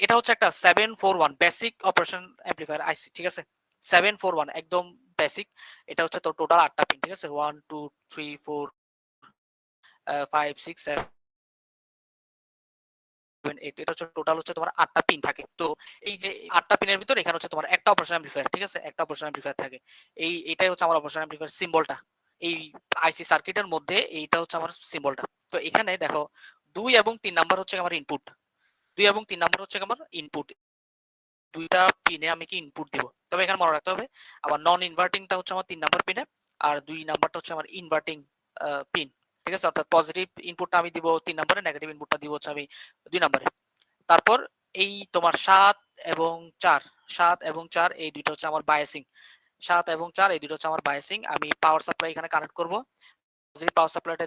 S1: এটা হচ্ছে একটা 741 বেসিক অপারেশন অ্যাম্প্লিফায়ার আইসি। ঠিক আছে, 741 একদম বেসিক। এটা হচ্ছে তো টোটাল 8টা পিন। ঠিক আছে, 1 2 3 4 5 6 7 8, এটা হচ্ছে টোটাল হচ্ছে তোমার 8টা পিন থাকে। তো এই যে 8টা পিনের ভিতর এখানে হচ্ছে তোমার একটা অপারেশন অ্যাম্প্লিফায়ার। ঠিক আছে, একটা অপারেশন অ্যাম্প্লিফায়ার থাকে। এটাই হচ্ছে আমার অপারেশন অ্যাম্প্লিফায়ার সিম্বলটা। এই আইসি সার্কিটের মধ্যে এইটা হচ্ছে আমার সিম্বলটা। তো এখানে দেখো 2 এবং 3 নাম্বার হচ্ছে আমার ইনপুট, 2 এবং 3 নাম্বার হচ্ছে আমার ইনপুট। দুইটা পিনে আমি কি ইনপুট দিব। তবে এখানে মনে রাখতে হবে আমার নন ইনভার্টিংটা হচ্ছে আমার 3 নাম্বার পিনে, আর 2 নাম্বারটা হচ্ছে আমার ইনভার্টিং পিন। ঠিক আছে, অর্থাৎ পজিটিভ ইনপুটটা আমি দিব 3 নাম্বারে, নেগেটিভ ইনপুটটা দিব হচ্ছে আমি 2 নাম্বারে। তারপর এই তোমার 7 এবং 4, 7 এবং 4 এই দুইটা হচ্ছে আমার বায়াসিং। 7 এবং 4 এই দুইটা হচ্ছে আমার বায়াসিং। আমি পাওয়ার সাপ্লাই এখানে কানেক্ট করব। যদি পাওয়ার সাপ্লাইটা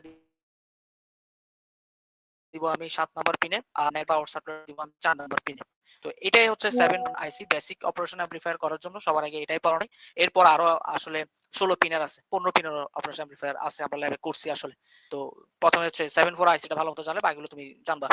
S1: দিব আমি 7 নাম্বার পিনে, আর নেট পাওয়ার সাপ্লাই দিব আমি 4 নাম্বার পিনে। তো এটাই হচ্ছে 7 আইসি বেসিক অপারেশন অ্যামপ্লিফায়ার করার জন্য। সবার আগে এটাই পড়া নাই। এরপর আরো আসলে 16 পিনের আছে, 15 পিনের অপারেশন অ্যামপ্লিফায়ার আছে, আমরা ল্যাবে করছি আসলে। তো প্রথমে হচ্ছে 74 আইসিটা ভালো মতো জানলে বাকিগুলো তুমি জানবা।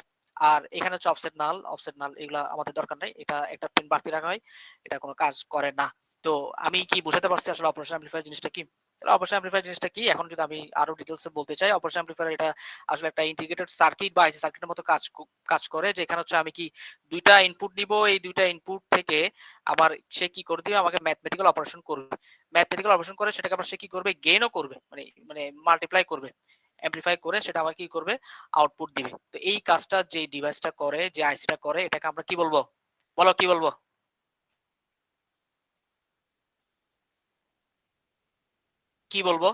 S1: আর এখানে হচ্ছে অফসেট নাল এগুলা আমাদের দরকার নাই। এটা একটা পিন বাড়তি রাখা হয়, এটা কোনো কাজ করে না। তো আমি কি বুঝাতে পারছি আসলে অপারেশন অ্যামপ্লিফায়ার জিনিসটা কি? অপারেশন অ্যামপ্লিফায়ার জিনিসটা কি এখন যদি আমি আরো ডিটেইলসে বলতে চাই, অপারেশন অ্যামপ্লিফায়ার এটা আসলে একটা ইন্টিগ্রেটেড সার্কিট বা আইসি সার্কিটের মতো কাজ করে, যেখানে হচ্ছে আমি কি দুইটা ইনপুট নিব, এই দুইটা ইনপুট থেকে আবার সে কি করে দিবে, আমাকে ম্যাথমেটিক্যাল অপারেশন করবে। ম্যাথমেটিক্যাল অপারেশন করে সেটাকে আবার সে কি করবে, গেইনও করবে, মানে মানে মাল্টিপ্লাই করবে, অ্যামপ্লিফাই করে সেটা আমাকে কি করবে, আউটপুট দিবে। তো এই কাজটা যে ডিভাইসটা করে, যে আইসিটা করে, এটাকে আমরা কি বলবো? বলো কি বলবো? কি বলবো?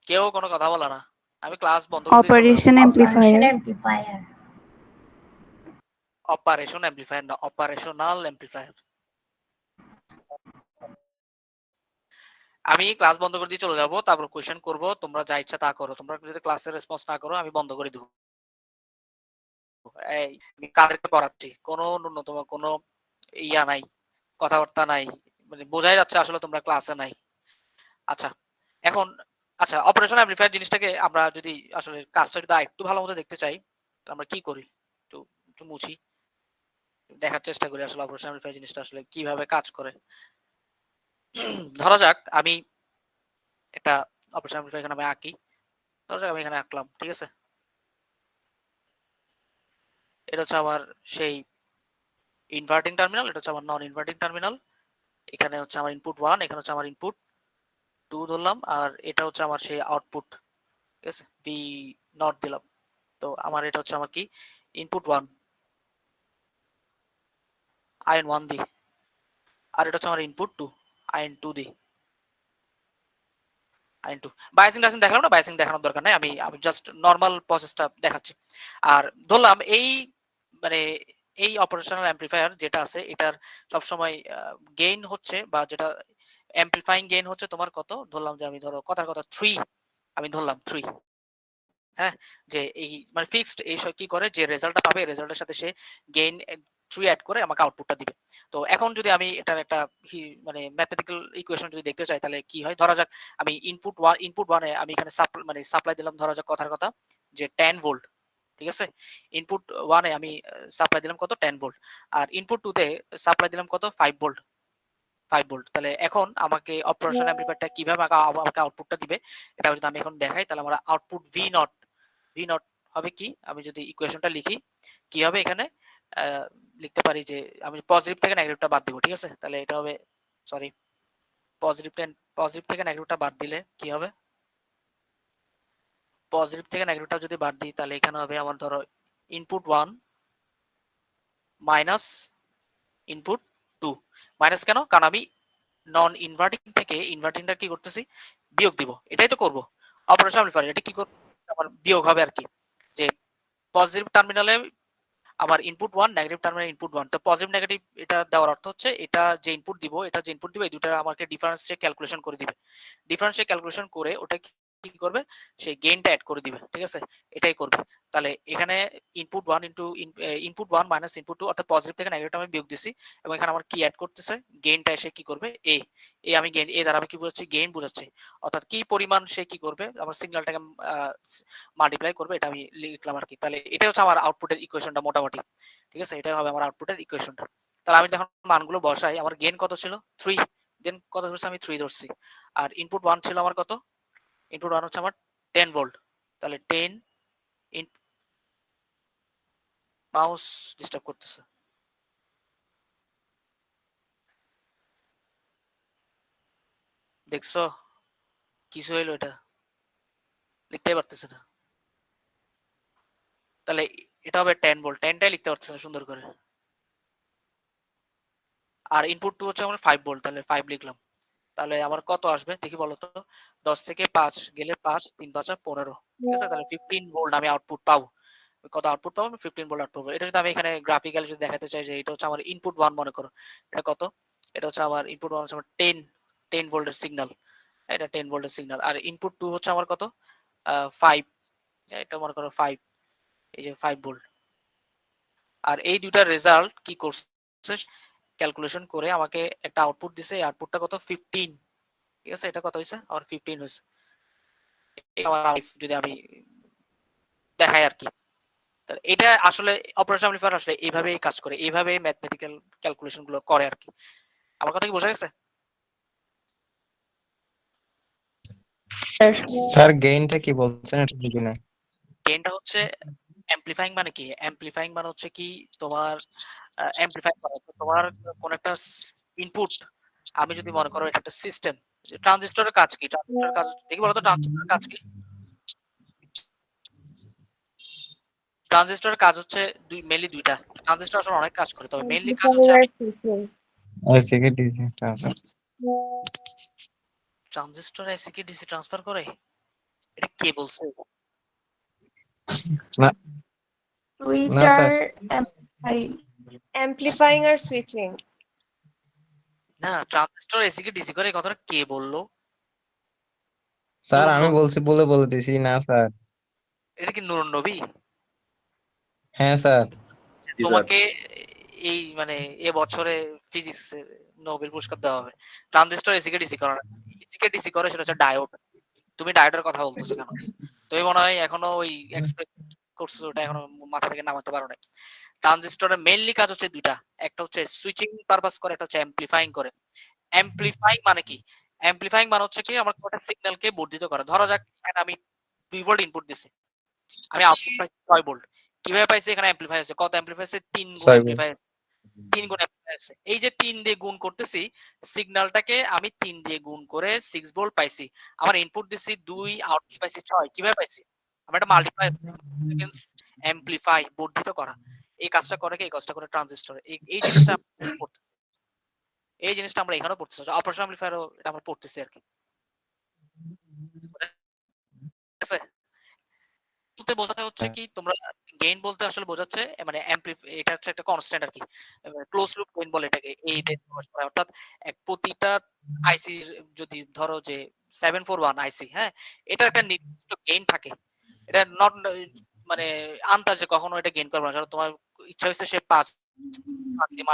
S1: কেউ কোনো কথা বলে না। আমি ক্লাস বন্ধ করে দিয়ে চলে যাবো।
S3: Operation
S2: operation
S3: amplifier.
S2: Amplifier.
S1: Operation amplifier না, অপারেশনাল অ্যামপ্লিফায়ার। আমি ক্লাস বন্ধ করে দিয়ে চলে যাবো, তারপর কোয়েশ্চেন করব, তোমরা যা ইচ্ছা তা করো। তোমরা যদি ক্লাসের রেসপন্স না করো আমি বন্ধ করে দেবো। এই আমি কাদেরকে পড়াচ্ছি, কোনো ন্যূনতম কোনো ইয়া নাই, কথাবার্তা নাই, মানে বোঝাই যাচ্ছে আসলে তোমরা ক্লাসে নাই। আচ্ছা, এখন আচ্ছা, অপারেশন অ্যামপ্লিফায়ার জিনিসটাকে আমরা যদি আসলে কাজটা যদি একটু ভালো মতো দেখতে চাই, তাহলে আমরা কি করি? একটু একটু মুছি, দেখার চেষ্টা করি আসলে অপারেশন অ্যামপ্লিফায়ার জিনিসটা আসলে কিভাবে কাজ করে। ধরা যাক আমি একটা অপারেশন অ্যামপ্লিফায়ার এখানে আমি আঁকি। ধরা যাক আমি এখানে আঁকলাম, ঠিক আছে? এটা হচ্ছে আমার সেই ইনভার্টিং টার্মিনাল, এটা হচ্ছে আমার নন ইনভার্টিং টার্মিনাল। এখানে হচ্ছে আমার ইনপুট 1, এখানে হচ্ছে আমার ইনপুট 2 ধরলাম, আর এটা হচ্ছে আমার সেই আউটপুট, ঠিক আছে? বি নট দিলাম। তো আমার এটা হচ্ছে আমার কি, ইনপুট 1 আইন 1 দি, আর এটা হচ্ছে আমার ইনপুট 2 আইন 2 দি, আইন 2। বায়াসিং টায়াসিং দেখালাম না, বায়াসিং দেখানোর দরকার নাই, আমি আমি জাস্ট নরমাল প্রসেসটা দেখাচ্ছি। আর ধরলাম এই মানে এই অপারেশনাল অ্যামপ্লিফায়ার যেটা আছে এটার সবসময় গেইন হচ্ছে, বা যেটা অ্যামপ্লিফাইং গেইন হচ্ছে তোমার কত, ধরলাম যে আমি ধরো কথার কথা 3, আমি ধরলাম 3। হ্যাঁ, যে এই মানে ফিক্সড এই কি করে, যে রেজাল্টটা পাবে রেজাল্টের সাথে সে গেইন 3 অ্যাড করে আমাকে আউটপুটটা দিবে। তো এখন যদি আমি এটার একটা মানে ম্যাথমেটিক্যাল ইকুয়েশন যদি দেখতে চাই, তাহলে কি হয়? ধরা যাক আমি ইনপুট 1 এ আমি এখানে মানে সাপ্লাই দিলাম, ধরা যাক কথার কথা যে 10 ভোল্ট, ঠিক আছে? ইনপুট 1 এ আমি সাপ্লাই দিলাম কত, 10 ভোল্ট। আর ইনপুট 2 তে সাপ্লাই দিলাম কত, 5 ভোল্ট, 5 ভোল্ট। তাহলে এখন আমাকে অপারেশন অ্যামপ্লিফায়ারটা কিভাবে আমাকে আউটপুটটা দিবে, এটা যদি আমি এখন দেখাই, তাহলে আমরা output V naught, V naught হবে কি, আমি যদি ইকুয়েশনটা লিখি কি হবে এখানে, লিখতে পারি যে আমি পজিটিভ থেকে নেগেটিভটা বাদ দিব, ঠিক আছে? তাহলে এটা হবে, সরি, পজিটিভ থেকে নেগেটিভটা বাদ দিলে কি হবে, পজিটিভ থেকে নেগেটিভটা যদি বাদ দিই তাহলে এখানে হবে আমার ধরো ইনপুট 1 মাইনাস ইনপুট 2। মাইনাস কেন? কারণ আমি নন ইনভার্টিং থেকে ইনভার্টিংটা কি করতেছি, বিয়োগ দিব, এটাই তো করব অপারেশন অ্যামপ্লিফায়ার। এটা কি করব, আমার বিয়োগ হবে আর কি, যে পজিটিভ টার্মিনালে আমার ইনপুট 1, নেগেটিভ টার্মিনাল ইনপুট 1। তো পজিটিভ নেগেটিভ এটা দেওয়ার অর্থ হচ্ছে এটা যে ইনপুট দিব, এটা যে ইনপুট দিবে, এই দুটো আমাকে ডিফারেন্সে ক্যালকুলেশন করে দিবে। ডিফারেন্সে ক্যালকুলেশন করে ওটা কি করবে, সেই গেইনটা এড করে দিবে, ঠিক আছে? এটাই করবে। তাহলে এখানে input 1 into input 1 minus input 2, অর্থাৎ পজিটিভ থেকে নেগেটিভ আমি বিয়োগ দিছি, এবং এখানে আমার কি এড করতেছে, গেইনটা এসে কি করবে, এ এ আমি গেইন, এ দ্বারা আমি কি বোঝাচ্ছি, গেইন বোঝাচ্ছি। অর্থাৎ কি পরিমাণ সে কি করবে, আমার সিগন্যালটাকে মাল্টিপ্লাই করবে, এটা আমি লিখলাম আর কি। তাহলে এটা হচ্ছে আমার আউটপুটের ইকুয়েশনটা মোটামুটি, ঠিক আছে? এটাই হবে আমার আউটপুটের ইকুয়েশনটা। তাহলে আমি যখন মানগুলো বসাই, আমার গেইন কত ছিল, 3, দেন কত ধরছি, আমি 3 ধরছি। আর ইনপুট 1 ছিল আমার কত, ইনপুট 1 হচ্ছে আমার 10 ভোল্ট। তাহলে 10 ইন, মাউস ডিস্টার্ব করতেছে, দেখছো? কিছু হইলো, এটা লিখতেই পারতেছে না। তাহলে এটা হবে 10 ভোল্ট, 10টাই লিখতে পারতেছে না সুন্দর করে। আর ইনপুট 2 হচ্ছে আমার 5 ভোল্ট, তাহলে 5 লিখলাম। তাহলে আমার কত আসবে দেখি বলো তো। 10 থেকে 5 গেলে 5, 3 5 15, ঠিক আছে? তাহলে 15 ভোল্ট আমি আউটপুট পাবো। কত আউটপুট পাবো? 15 ভোল্ট আউটপুট পাবো। এটা যদি আমি এখানে গ্রাফিক্যালি যদি দেখাতে চাই যে এটা হচ্ছে আমার ইনপুট 1 মনে করো। এটা কত? এটা হচ্ছে আমার ইনপুট 1 হচ্ছে আমার 10 ভোল্টের সিগন্যাল। এটা 10 ভোল্টের সিগন্যাল। আর ইনপুট 2 হচ্ছে আমার কত? 5। এটা মনে করো 5, এই যে 5 ভোল্ট। আর এই দুইটার রেজাল্ট কি করছে ক্যালকুলেশন করে আমাকে একটা আউটপুট দিছে। এই আউটপুটটা কত? 15, ঠিক আছে? এটা কত হইছে? আমার 15 হইছে। আমার যদি আমি দেখাই আর কি। তাহলে এটা আসলে অপারেশন অ্যামপ্লিফায়ার আসলে এইভাবেই কাজ করে, এইভাবে ম্যাথমেটিক্যাল ক্যালকুলেশন গুলো করে আর কি। আমার কথা কি বোঝা গেছে?
S3: স্যার
S4: স্যার গেইনটা কি বলছেন এটা বুঝি না।
S1: গেইনটা হচ্ছে অ্যামপ্লিফাইং মানে কি? অ্যামপ্লিফাইং মানে হচ্ছে কি তোমার অ্যামপ্লিফাই করা। তো তোমার কোন একটা ইনপুট, আমি যদি মনে করো এটা একটা সিস্টেম, ট্রানজিস্টরের কাজ কি? ট্রানজিস্টরের কাজ দেখি বলো তো, ট্রানজিস্টরের কাজ কি? ট্রানজিস্টরের কাজ হচ্ছে মেইনলি দুইটা। ট্রানজিস্টর আসলে অনেক কাজ করে, তবে মেইনলি কাজ হচ্ছে আমি
S4: এসি কে ডিসি ট্রান্সফার।
S1: ট্রানজিস্টর এসি কে ডিসি ট্রান্সফার করে। এটা কে বলছে?
S4: না
S3: সুইচ
S4: না
S3: আর
S4: স্যার,
S3: অ্যাম্প্লিফাইং আর সুইচিং।
S1: না, ট্রানজিস্টর এসি কে ডিসি করে, এই কথাটা কে বললো?
S4: স্যার
S1: নুরুন
S4: আমি
S1: নবী।
S4: বলছি বলে দিছি না স্যার।
S1: এটা কি নুরুন নবী?
S4: হ্যাঁ স্যার।
S5: জি স্যার।
S1: তোমাকে এই মানে এ বছরে ফিজিক্স নোবেল পুরস্কার দেওয়া হবে। ট্রানজিস্টর এসি কে ডিসি করে না। এসি কে ডিসি করে সেটা হচ্ছে ডায়োড। তুমি ডায়োডের কথা বলতেছো কেন? তুমি মনে হয় এখনো ওই এক্সপেক্ট করছো, ওটা এখনো মাথা থেকে নামাতে পারো নাই। ট্রানজিস্টরের মেইনলি কাজ হচ্ছে দুইটা। একটা হচ্ছে সুইচিং পারপাস করে, একটা হচ্ছে অ্যামপ্লিফাইং করে। অ্যামপ্লিফাইং মানে কি? অ্যামপ্লিফাইং মানে হচ্ছে কি আমার একটা সিগন্যালকে বর্ধিত করা। ধরা যাক এখানে আমি 2 ভোল্ট ইনপুট দিছি। আমি আউটপুট পাইছি 6 ভোল্ট। কিভাবে পাইছি? এখানে অ্যামপ্লিফাই আছে। কত অ্যামপ্লিফাই আছে? 3 গুণ
S4: 6
S1: অ্যামপ্লিফাই, 3 গুণ অ্যামপ্লিফাই আছে। এই যে 3 দিয়ে গুণ করতেছি, সিগন্যালটাকে আমি 3 দিয়ে গুণ করে 6 ভোল্ট পাইছি। আমার ইনপুট দিছি 2, আউটপুট পাইছি 6। কিভাবে পাইছি? আমরা এটা মাল্টিপ্লাই মিন্স অ্যামপ্লিফাই, বর্ধিত করা। এই কাজটা করে কে? এই কাজটা করে ট্রানজিস্টর। এই জিনিসটা আমরা পড়তেছি। এই জিনিসটা আমরা এখানেও পড়তেছি। অপারেশন অ্যামপ্লিফায়ারও এটা আমরা পড়তেছি আরকি। ঠিক আছে? বলতে বোঝাতে হচ্ছে কি, তোমরা গেইন বলতে আসলে বোঝাচ্ছে মানে এটা হচ্ছে একটা কনস্ট্যান্ট আরকি। ক্লোজ লুপ গেইন বলে এটাকে। এই দিয়ে প্রকাশ করা হয়। অর্থাৎ প্রতিটা আইসি যদি ধরো যে 741 আইসি, হ্যাঁ? এটার একটা নির্দিষ্ট গেইন থাকে। এটা নট মানে আন্দাজে কখনো এটা গেইন করবে না। ধরো তোমার ইচ্ছা হইছে সে 5 দিয়ে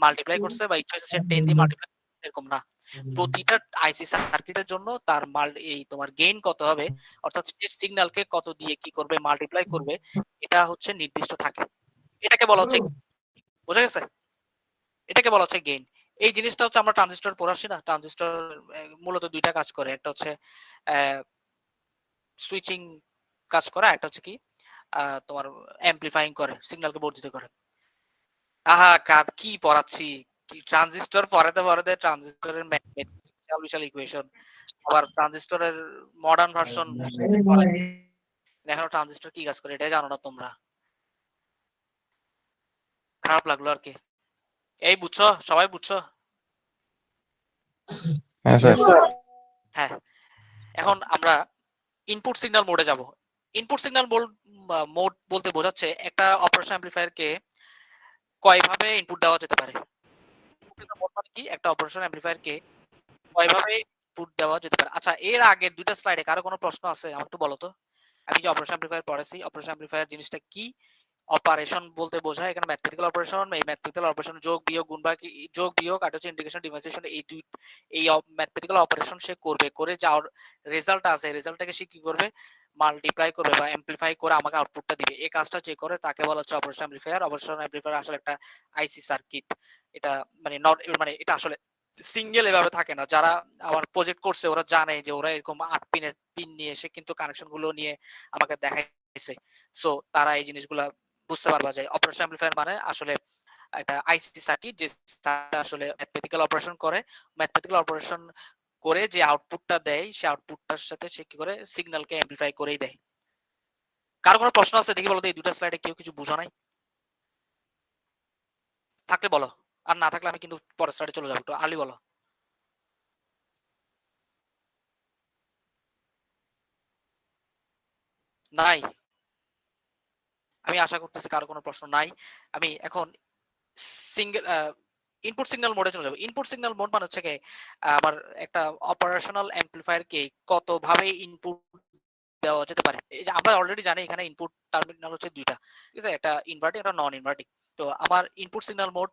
S1: মাল্টিপ্লাই করছে, বা ইচ্ছা হইছে সে 10 দিয়ে মাল্টিপ্লাই, এরকম না। প্রতিটা আইসি সার্কিটের জন্য তার এই তোমার গেইন কত হবে, অর্থাৎ সে সিগন্যালকে কত দিয়ে কি করবে, মাল্টিপ্লাই করবে, এটা হচ্ছে নির্দিষ্ট থাকে। এটাকে বলা হচ্ছে, বোঝা গেছে? এটাকে বলা হচ্ছে গেইন। এই জিনিসটা হচ্ছে আমরা ট্রানজিস্টর পড়াচ্ছি না। ট্রানজিস্টর মূলত দুইটা কাজ করে। একটা হচ্ছে সুইচিং কাজ করে, একটা হচ্ছে কি তোমার অ্যামপ্লিফাইং করে, সিগন্যালকে বর্ধিত করে। আহা কাদ কি পড়াচ্ছি! কি ট্রানজিস্টর পড়াতে পড়াতে ট্রানজিস্টরের বিশাল বিশাল ইকুয়েশন, আবার ট্রানজিস্টরের মডার্ন ভার্সন পড়াই। এখনো ট্রানজিস্টর কি কাজ করে এটাই জানো না তোমরা। খারাপ লাগলো আর কি। এই বুঝছো? সবাই বুঝছো?
S4: হ্যাঁ স্যার।
S1: হ্যাঁ। এখন আমরা ইনপুট সিগন্যাল মোডে যাব। ইনপুট সিগন্যাল মোড বলতে বোঝাচ্ছে একটা অপারেশন অ্যামপ্লিফায়ারকে কয়ভাবে ইনপুট দেওয়া যেতে পারে। মোড মানে কি? একটা অপারেশন অ্যামপ্লিফায়ারকে কয়ভাবে ইনপুট দেওয়া যেতে পারে। আচ্ছা, এর আগের দুইটা স্লাইডে কারো কোনো প্রশ্ন আছে? আমাকে একটু বলো তো। আমি যে অপারেশন অ্যামপ্লিফায়ার পড়াইছি, অপারেশন অ্যামপ্লিফায়ার জিনিসটা কি? অপারেশন বলতে বোঝায় এখানে ম্যাথমেটিক্যাল অপারেশন। এই ম্যাথমেটিক্যাল অপারেশন যোগ বিয়োগ গুণ ভাগ, যোগ বিয়োগ আর হচ্ছে ইন্টিগ্রেশন ডিফারেন্সিয়েশন, এই ম্যাথমেটিক্যাল অপারেশন সে করবে, করে যা রেজাল্ট আছে রেজাল্টটাকে সে কি করবে, মাল্টিপ্লাই করবে বা অ্যামপ্লিফাই করে আমাকে আউটপুটটা দিবে। এই কাজটা যে করে তাকে বলা হচ্ছে অপারেশন অ্যামপ্লিফায়ার। অপারেশন অ্যামপ্লিফায়ার আসলে একটা আইসি সার্কিট। এটা মানে নট মানে এটা আসলে সিঙ্গেল এভাবে থাকে না। যারা আমার প্রজেক্ট করছে ওরা জানে যে ওরা এরকম 8 পিনের পিন নিয়ে এসে কিন্তু কানেকশন গুলো নিয়ে আমাকে দেখাইছে। সো তারা এই জিনিসগুলা বুঝতে পারবা যে অপারেশন অ্যামপ্লিফায়ার মানে আসলে একটা আইসি সার্কিট, যে আসলে ম্যাথমেটিক্যাল অপারেশন করে। ম্যাথমেটিক্যাল অপারেশন করে যে আউটপুটটা দেয়, সেই আউটপুটটার সাথে সে কি করে সিগন্যালকে অ্যামপ্লিফাই করেই দেয়। কারো কোনো প্রশ্ন আছে দেখি বলো তো, এই দুটো স্লাইডে কেউ কিছু বোঝা নাই? থাকলে বলো, আর না থাকলে আমি কিন্তু পরের স্লাইডে চলে যাবো, একটু আর্লি বলো। নাই, আমি আশা করতেছি কারো কোনো প্রশ্ন নাই। আমি এখন সিঙ্গেল ইনপুট সিগন্যাল মোডে চলে যাবো। ইনপুট সিগন্যাল মোড মানে হচ্ছে কি, আমার একটা অপারেশনাল অ্যাম্পলিফায়ার কে কত ভাবে ইনপুট দেওয়া যেতে পারে। এই যে আমরা অলরেডি জানি এখানে ইনপুট টার্মিনাল হচ্ছে দুইটা, ঠিক আছে, একটা ইনভার্টিং একটা নন ইনভার্টিং। তো আমার ইনপুট সিগন্যাল মোড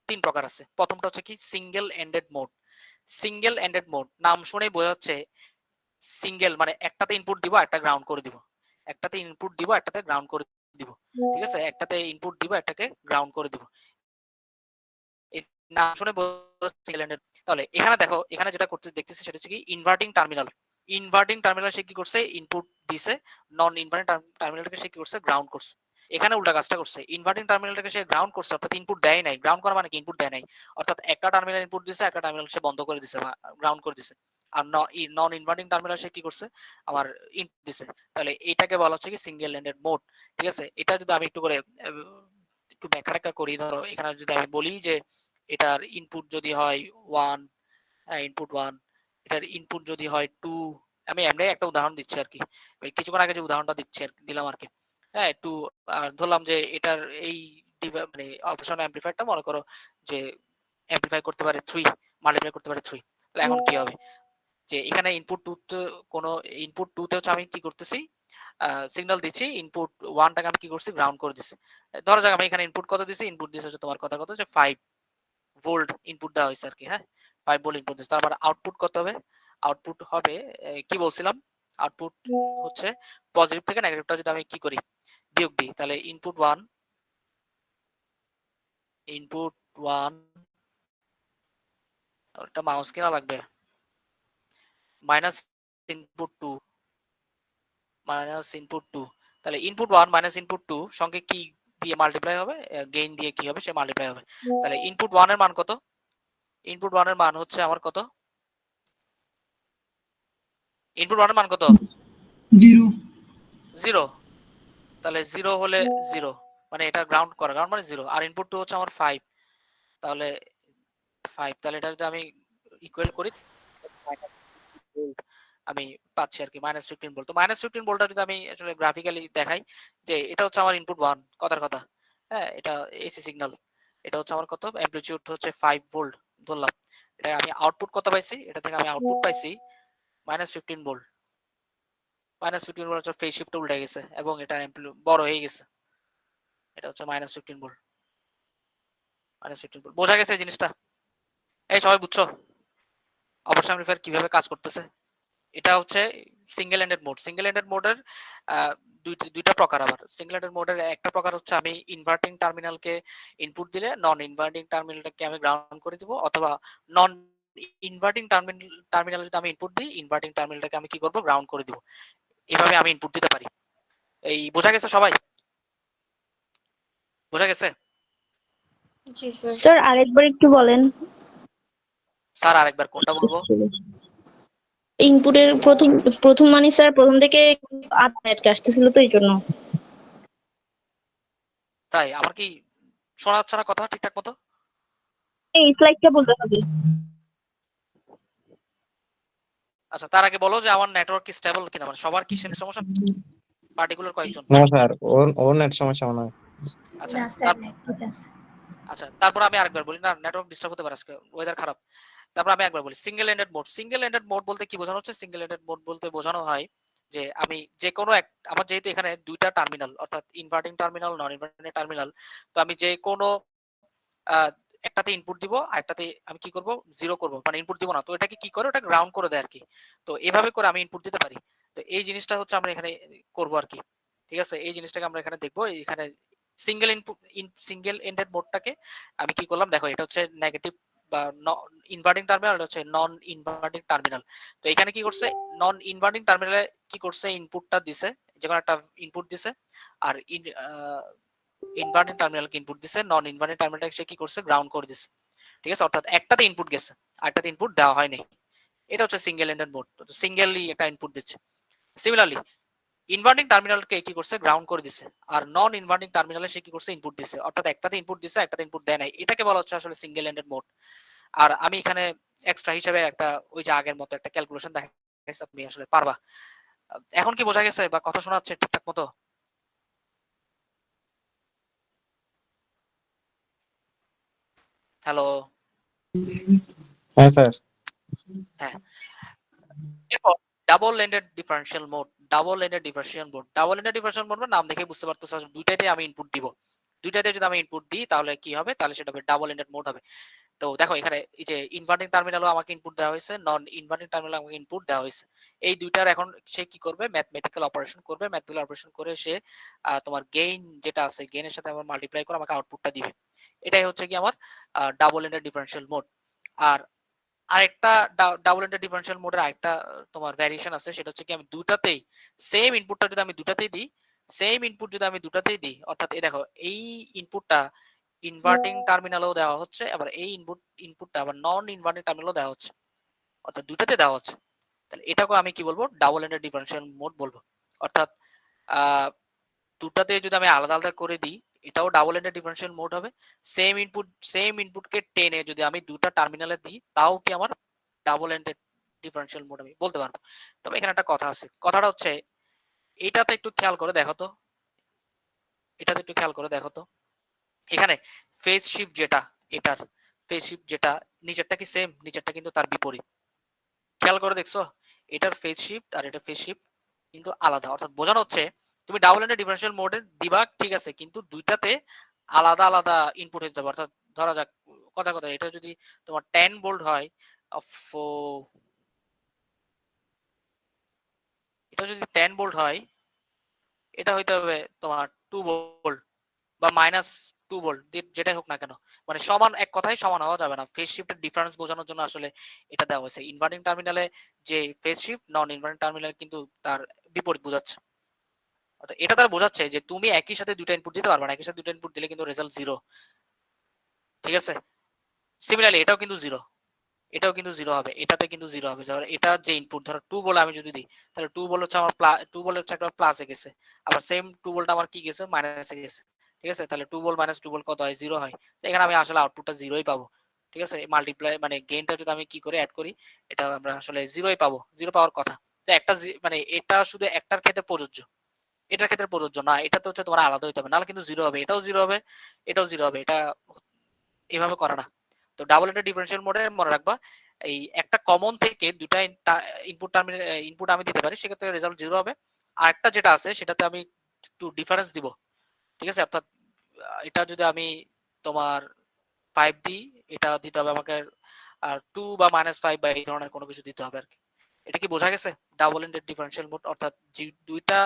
S1: তিন প্রকার আছে। প্রথমটা হচ্ছে কি single ended mode. Single ended mode নাম শুনেই বোঝা যাচ্ছে সিঙ্গেল মানে একটাতে ইনপুট দিব, একটা গ্রাউন্ড করে দিব, একটাতে ইনপুট দিব, একটাতে গ্রাউন্ড করে দিব, ঠিক আছে, একটাতে ইনপুট দিব, একটাকে গ্রাউন্ড করে দিব। নাম শুনে সিঙ্গেল এন্ডেড। তাহলে এখানে দেখো, এখানে যেটা করতে দেখতেছি সেটা হচ্ছে কি ইনভার্টিং টার্মিনাল। ইনভার্টিং টার্মিনাল সে কি করছে, ইনপুট দিছে, নন ইনভার্টিং টার্মিনালটাকে সে কি করছে, গ্রাউন্ড করছে। এখানে উল্টা কাজটা করছে, ইনভার্টিং টার্মিনালটাকে সে গ্রাউন্ড করছে, অর্থাৎ ইনপুট দেয় নাই। গ্রাউন্ড করা মানে কি, ইনপুট দেয় নাই, অর্থাৎ একটা টার্মিনাল ইনপুট দিছে, একটা টার্মিনাল সে বন্ধ করে দিছে বা গ্রাউন্ড করে দিছে। আর নন ইনভার্টিং টার্মিনাল সে কি করছে, আমার ইনপুট দিছে। তাহলে এটাকে বলা হচ্ছে কি সিঙ্গেল এন্ডেড মোড, ঠিক আছে। এটা যদি আমি একটু করে একটু ব্যাখ্যা করি, ধরো এখানে যদি আমি বলি যে এটার ইনপুট যদি হয় 1, ইনপুট 1, এটার ইনপুট যদি হয় 2, আমি এমনি একটা উদাহরণ দিচ্ছি আর কি, কিছুক্ষণ আগে যে উদাহরণটা দিলাম আর কি, হ্যাঁ, 2, ধরলাম যে এটার এই মানে অপারেশনাল অ্যাম্পলিফায়ারটা মনে করো যে অ্যাম্পলিফাই করতে পারে 3, মাল্টিপ্লাই করতে পারে 3। তাহলে এখন কি হবে, যে এখানে ইনপুট 2 তে কোনো ইনপুট 2 তে হচ্ছে আমি কি করতেছি, সিগন্যাল দিচ্ছি, ইনপুট 1টাকে আমি কি করছি, গ্রাউন্ড করে দিছি। ধরো যাক আমি এখানে ইনপুট কত দিছি, ইনপুট দিছে হচ্ছে তোমার কথা কত, যে 5 ভোল্ট ইনপুট দেওয়া হয়েছে আর কি, হ্যাঁ, 5 ভোল্ট ইনপুট দিচ্ছে। তারপর আউটপুট কত হবে, আউটপুট হবে কি বলছিলাম, আউটপুট হচ্ছে পজিটিভ থেকে নেগেটিভটা যদি আমি কি করি, বিয়োগ দিই, তাহলে ইনপুট 1, ইনপুট 1, একটা মাউস কিনা লাগবে, মাইনাস ইনপুট 2, মাইনাস ইনপুট 2, তাহলে ইনপুট 1 মাইনাস ইনপুট 2 সঙ্গে কি দিয়ে মাল্টিপ্লাই হবে, গেইন দিয়ে কি হবে, সে মাল্টিপ্লাই হবে। তাহলে ইনপুট 1 এর মান কত, ইনপুট 1 এর মান হচ্ছে আমার কত, ইনপুট 1 এর মান কত,
S5: 0
S1: 0। তাহলে 0 হলে 0 মানে এটা গ্রাউন্ড করা, গ্রাউন্ড মানে 0। আর ইনপুট 2 হচ্ছে আমার 5, তাহলে 5, তাহলে এটা যদি আমি ইকুয়াল করি আমি পাচ্ছি আর কি -15 ভোল্ট। তো -15 ভোল্টটা যদি আমি আসলে গ্রাফিক্যালি দেখাই, যে এটা হচ্ছে আমার ইনপুট 1, কথার কথা, হ্যাঁ, এটা এসি সিগন্যাল, এটা হচ্ছে আমার কত, অ্যামপ্লিটিউড হচ্ছে 5 ভোল্ট ধরলাম। এটা আমি আউটপুট কত পাইছি, এটা থেকে আমি আউটপুট পাইছি -15 ভোল্ট। -15 ভোল্ট হচ্ছে ফেজ শিফট উল্টে গেছে এবং এটা বড় হয়ে গেছে, এটা হচ্ছে -15 ভোল্ট, -15 ভোল্ট। বোঝা গেছে এই জিনিসটা? এই সবাই বুঝছো অপারেশন অ্যাম্পলিফায়ার কিভাবে কাজ করতেছে? এটা হচ্ছে single ended mode. Single ended মোডের দুইটা প্রকার। আবার সিঙ্গেল এন্ডেড মোডের একটা প্রকার হচ্ছে আমি ইনভার্টিং টার্মিনালকে ইনপুট দিলে নন ইনভার্টিং টার্মিনালটাকে আমি গ্রাউন্ড করে দিব, অথবা নন ইনভার্টিং টার্মিনাল যদি আমি ইনপুট দিই, ইনভার্টিং টার্মিনালটাকে আমি কি করব, গ্রাউন্ড করে দিব। এভাবে আমি ইনপুট দিতে পারি। এই বোঝা গেছে সবাই? বোঝা গেছে?
S3: জি স্যার।
S6: স্যার আরেকবার একটু বলেন।
S1: স্যার আরেকবার কোনটা বলবো?
S6: ইনপুটের প্রথম প্রথম মানে স্যার প্রথম থেকে আটকে আসতেছিল তো এই জন্য।
S1: তাই আমার কি শোনা যাচ্ছে না কথা ঠিকঠাক মতো?
S6: এই স্লাইডটা বলতে হবে।
S1: আচ্ছা, তার আগে বলো যে আমার নেটওয়ার্ক কি স্টেবল কিনা, মানে সবার কি সেম সমস্যা, পার্টিকুলার কয়েকজন?
S4: না স্যার, ওর নেট সমস্যা মনে হয়।
S1: আচ্ছা,
S2: না স্যার নেট ঠিক আছে।
S1: আচ্ছা, তারপর আমি আরেকবার বলি, না নেটওয়ার্ক ডিস্টার্ব হতে পারে, আজকে ওয়েদার খারাপ। তারপর আমি একবার বলি single ended mode. Single ended mode বলতে কি বোঝানো হচ্ছে, সিঙ্গেল এন্ডেড মোড বলতে বোঝানো হয় যে আমি যে কোনো এক, আমার যেহেতু এখানে দুইটা টার্মিনাল, অর্থাৎ ইনভার্টিং টার্মিনাল, নন ইনভার্টিং টার্মিনাল, তো আমি যে কোনো আহ, একটাতে ইনপুট দিব, আর একটাতে আমি কি করব, জিরো করব, মানে ইনপুট দিব না, তো এটাকে কি করে, ওটা গ্রাউন্ড করে দেয় আর কি। তো এভাবে করে আমি ইনপুট দিতে পারি। তো এই জিনিসটা হচ্ছে আমরা এখানে করব আর কি, ঠিক আছে। এই জিনিসটাকে আমরা এখানে দেখবো। এখানে সিঙ্গেল ইনপুট, সিঙ্গেল এন্ডেড মোডটাকে আমি কি করলাম, দেখো এটা হচ্ছে নেগেটিভ বা ইনভার্টিং টার্মিনাল, এটা হচ্ছে নন ইনভার্টিং টার্মিনাল। তো এখানে কি করছে, নন ইনভার্টিং টার্মিনালে কি করছে, ইনপুটটা দিছে, যে কোনো একটা ইনপুট দিছে, আর ইনভার্টিং টার্মিনালকে ইনপুট দিছে, নন ইনভার্টিং টার্মিনালটাকে সে কি করছে, গ্রাউন্ড করে দিছে, ঠিক আছে। অর্থাৎ একটাতে ইনপুট গেছে, আরেকটাতে ইনপুট দেওয়া হয়নি। এটা হচ্ছে সিঙ্গেল এন্ডেড মোড, সিঙ্গেললি একটা ইনপুট দিচ্ছে। সিমিলারলি ইনভার্টিং টার্মিনালকে কি করছে, গ্রাউন্ড করে দিছে, আর নন ইনভার্টিং টার্মিনালে সে কি করছে, ইনপুট দিছে। অর্থাৎ একটাতে ইনপুট দিছে, একটাতে ইনপুট দেয় নাই। এটাকে বলা হচ্ছে আসলে সিঙ্গেল এন্ডেড মোড। আর আমি এখানে এক্সট্রা হিসেবে একটা ওই যে আগের মতো একটা ক্যালকুলেশন দেখাইছি, তুমি আসলে পারবা। এখন কি বোঝা গেছে বা কথা শোনা যাচ্ছে ঠিকঠাক মতো? হ্যালো?
S4: হ্যাঁ স্যার।
S1: হ্যাঁ। এরপর double ended differential mode. Double ended differential mode, double ended differential mode নাম দেখে বুঝতে পারতেছো দুইটাতে আমি ইনপুট দিব। দুইটাতে যদি আমি ইনপুট দিই তাহলে কি হবে, তাহলে সেটা হবে ডাবল এন্ডেড মোড হবে। তো দেখো এখানে এই যে ইনভার্টিং টার্মিনালও আমাকে ইনপুট দেওয়া হয়েছে, নন ইনভার্টিং টার্মিনাল আমাকে ইনপুট দেওয়া হয়েছে। এই দুইটার এখন সে কি করবে, ম্যাথমেটিক্যাল অপারেশন করবে। ম্যাথমেটিক্যাল অপারেশন করে সে তোমার গেইন যেটা আছে, গেইনের সাথে আমার মাল্টিপ্লাই করে আমাকে আউটপুটটা দিবে। এটাই হচ্ছে কি আমার ডাবল এন্ডেড ডিফারেনশিয়াল মোড। আর আরেকটা ডাবল এন্ডেড ডিফারেনশিয়াল মোডের আরেকটা তোমার ভ্যারিয়েশন আছে, সেটা হচ্ছে কি আমি দুটাতেই সেম ইনপুটটা যদি আমি দুটাতেই দিই, সেম ইনপুট যদি আমি দুটাতেই দিই, অর্থাৎ এই দেখো এই ইনপুটটা ইনভার্টিং টার্মিনালেও দেওয়া হচ্ছে, আবার এই ইনপুটটা আবার নন ইনভার্টিং টার্মিনালেও দেওয়া হচ্ছে, অর্থাৎ দুটাতে দেওয়া হচ্ছে। তাহলে এটাকে আমি কি বলবো, ডাবল এন্ডেড ডিফারেনশিয়াল মোড বলবো। অর্থাৎ দুটাতে যদি আমি আলাদা আলাদা করে দিই, এটাও ডাবল এন্ডেড ডিফারেনশিয়াল মোড হবে। সেম ইনপুটকে টেনে যদি আমি দুটা টার্মিনালে দিই, তাও কি আমার ডাবল এন্ডেড ডিফারেনশিয়াল মোড আমি বলতে পারবো। তবে এখানে একটা কথা আছে, কথাটা হচ্ছে এটাতে একটু খেয়াল করে দেখো তো, এটাতে একটু খেয়াল করে দেখো তো, এখানে ফেজ শিফট যেটা, এটার ফেজ শিফট যেটা নিচেরটা কি সেম, নিচেরটা কিন্তু তার বিপরীত। খেয়াল করে দেখছো, এটার ফেজ শিফট আর এটার ফেজ শিফট কিন্তু আলাদা। অর্থাৎ বোঝানো হচ্ছে তুমি ডাবল এন্ডেড ডিফারেনশিয়াল মোডে দিবা ঠিক আছে, কিন্তু দুইটাতে আলাদা আলাদা ইনপুট হতে হবে। অর্থাৎ ধরা যাক কথা কথা, এটা যদি তোমার 10 ভোল্ট হয়, এটা যদি 10 ভোল্ট হয়, এটা হইতে হবে তোমার 2 ভোল্ট বা -2 ভোল্ট, যেটাই হোক না কেন, মানে সমান, এক কথায় সমান হওয়া যাবে না। ফেজ শিফটের ডিফারেন্স বোঝানোর জন্য আসলে এটা দেওয়া হয়েছে। ইনভার্টিং টার্মিনালে যে ফেজ শিফট, নন ইনভার্টিং টার্মিনালে কিন্তু তার বিপরীত বোঝাচ্ছে। অর্থাৎ এটা তার বোঝাচ্ছে যে তুমি একই সাথে দুইটা ইনপুট দিতে পারবে না, একই সাথে দুইটা ইনপুট দিলে কিন্তু রেজাল্ট জিরো। ঠিক আছে, সিমিলারলি এটাও কিন্তু জিরো, এটাও কিন্তু জিরো হবে, এটাতে কিন্তু জিরো হবে। ধরো এটা যে ইনপুট, ধরো 2 ভোল্ট আমি যদি দিই, তাহলে 2 ভোল্ট হচ্ছে আমার 2 ভোল্ট হচ্ছে একটা প্লাসে গেছে, আবার সেম 2 ভোল্ট আমার কি গেছে, মাইনাসে গেছে। ঠিক আছে, তাহলে 2 ভোল্ট মাইনাস 2 ভোল্ট কত হয়, জিরো হয়। এখানে আমি আসলে আউটপুটটা জিরোই পাবো। ঠিক আছে, মাল্টিপ্লাই মানে গেইনটা যদি আমি কি করে অ্যাড করি, এটা আমরা আসলে জিরোই পাবো, জিরো পাওয়ার কথা। তো একটা মানে এটা শুধু একটার ক্ষেত্রে প্রযোজ্য, এটার ক্ষেত্রে প্রযোজ্য না। এটা তো হচ্ছে তোমার আলাদা হইতে হবে, নাহলে কিন্তু জিরো হবে, এটাও জিরো হবে, এটাও জিরো হবে। এটা এভাবে করা না। তো ডাবল এন্ডেড ডিফারেনশিয়াল মোডে মনে রাখবা, এই একটা কমন থেকে দুটা ইনপুট টার্মিনাল ইনপুট আমি দিতে পারি, সেক্ষেত্রে রেজাল্ট জিরো হবে। আর একটা যেটা আছে সেটাতে আমি একটু ডিফারেন্স দিব। ঠিক আছে, অর্থাৎ এটা যদি আমি তোমার 5 দিই, এটা দিতে হবে আমাকে আর 2 বা -5 বা এই ধরনের কোনো কিছু দিতে হবে আর কি। এটা কি বোঝা গেছে ডাবল এন্ডেড ডিফারেনশিয়াল মোড? অর্থাৎ দুইটা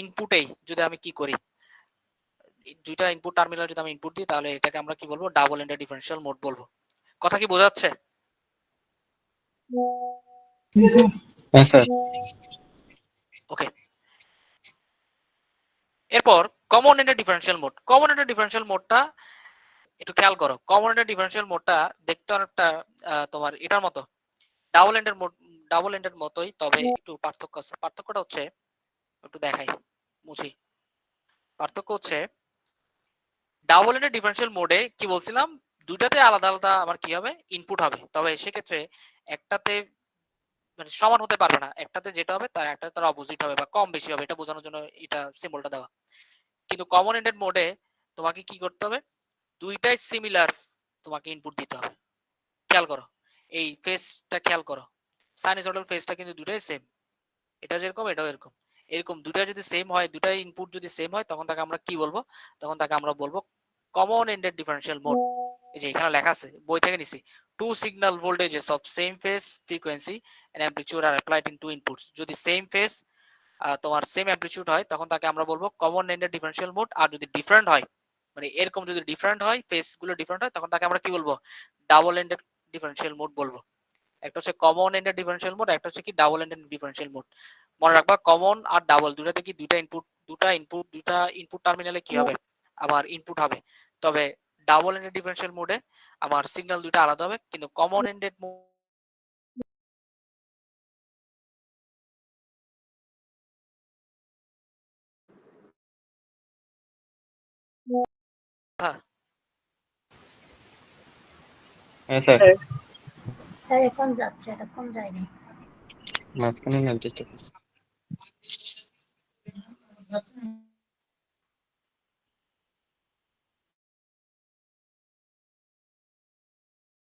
S1: ইনপুটেই যদি আমি কি করি, দুইটা ইনপুট টার্মিনাল যদি আমি ইনপুট দিই, তাহলে এটাকে আমরা কি বলবো, ডাবল এন্ডেড ডিফারেনশিয়াল মোড বলবো। কথা কি বোঝা যাচ্ছে?
S4: হ্যাঁ স্যার।
S1: ওকে। এরপর common ended differential mode. Common ended differential মোডটা একটু খেয়াল করো। কমন এন্ডেড ডিফারেনশিয়াল মোডটা দেখতে অনেকটা তোমার এটার মতো, double ended mode, double ended মতোই, তবে একটু পার্থক্য আছে। পার্থক্যটা হচ্ছে, একটু দেখাই, মুছি। পার্থক্য হচ্ছে ডাবল এন্ডেড ডিফারেনশিয়াল মোডে কি বলছিলাম, দুইটাতে আলাদা আলাদা আমার কি হবে, ইনপুট হবে। তবে সেক্ষেত্রে একটাতে মানে সমান হতে পারবে না, একটাতে যেটা হবে তার একটাতে তার অপোজিট হবে বা কম বেশি হবে, এটা বোঝানোর জন্য এটা সিম্বলটা দেওয়া। কিন্তু কমন এন্ডেড মোডে তোমাকে কি করতে হবে, দুইটাই সিমিলার তোমাকে ইনপুট দিতে হবে। খেয়াল করো এই ফেজটা, খেয়াল করো সাইনোসয়েডাল ফেজটা কিন্তু দুটাই সেম, এটা যেরকম এটাও এরকম। এরকম দুটা যদি সেম হয়, দুটা ইনপুট যদি সেম হয়, তখন তাকে আমরা কি বলবো, তখন তাকে আমরা বলবো কমন এন্ডেড ডিফারেনশিয়াল মোড। এই যে এখানে লেখা আছে, বই থেকে নিছি, two signal voltages of same phase frequency and amplitude are applied in two inputs. যদি সেম ফেজ তোমার সেম অ্যামপ্লিটিউড হয়, তখন তাকে আমরা বলবো কমন এন্ডেড ডিফারেনশিয়াল মোড। আর যদি ডিফারেন্ট হয়, মানে এরকম যদি ডিফারেন্ট হয়, ফেজ গুলো ডিফারেন্ট হয়, তখন তাকে আমরা কি বলবো, ডাবল এন্ডেড ডিফারেনশিয়াল মোড বলবো। একটা হচ্ছে কমন এন্ডেড ডিফারেনশিয়াল মোড, একটা হচ্ছে কি ডাবল এন্ডেড ডিফারেনশিয়াল মোড। মনে রাখবা কমন আর ডাবল দুটাতে কি দুটা ইনপুট টার্মিনালে কি হবে, আমার ইনপুট হবে। তবে ডাবল এন্ডেড ডিফারেনশিয়াল মোডে আমার সিগন্যাল দুইটা আলাদা হবে, কিন্তু কমন এন্ডেড কথা?
S4: হ্যাঁ স্যার,
S2: স্যার এখন যাচ্ছে, এতক্ষণ যায়নি।
S4: মাঝখানে অ্যাডজাস্ট করছি।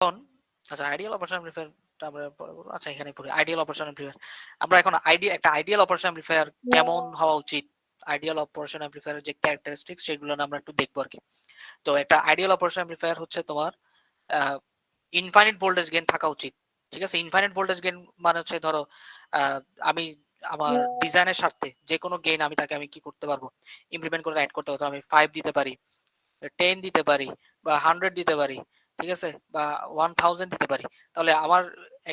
S1: এখন আচ্ছা, আইডিয়াল অপারেশন অ্যামপ্লিফায়ারটা আমরা পরে বলবো। আচ্ছা, এখানে পড়ি আইডিয়াল অপারেশন অ্যামপ্লিফায়ার। আমরা এখন একটা আইডিয়াল অপারেশন অ্যামপ্লিফায়ার কেমন হওয়া উচিত, আইডিয়াল অপারেশন অ্যামপ্লিফায়ারের যে ক্যারেক্টারিস্টিক্স সেগুলো না আমরা একটু দেখবো আর কি। তো একটা আইডিয়াল অপারেশন অ্যামপ্লিফায়ার হচ্ছে তোমার ইনফাইনাইট ভোল্টেজ গেইন থাকা উচিত। ঠিক আছে, ইনফাইনাইট ভোল্টেজ গেইন মানে হচ্ছে ধরো আমি আমার ডিজাইনের স্বার্থে যে কোনো গেইন আমি কি করতে পারবো, ইমপ্লিমেন্ট করে অ্যাড করতে পারবো। আমি 5 দিতে পারি, 10 দিতে পারি, বা 100 দিতে পারি, ঠিক আছে, বা 1000 দিতে পারি। তাহলে আমার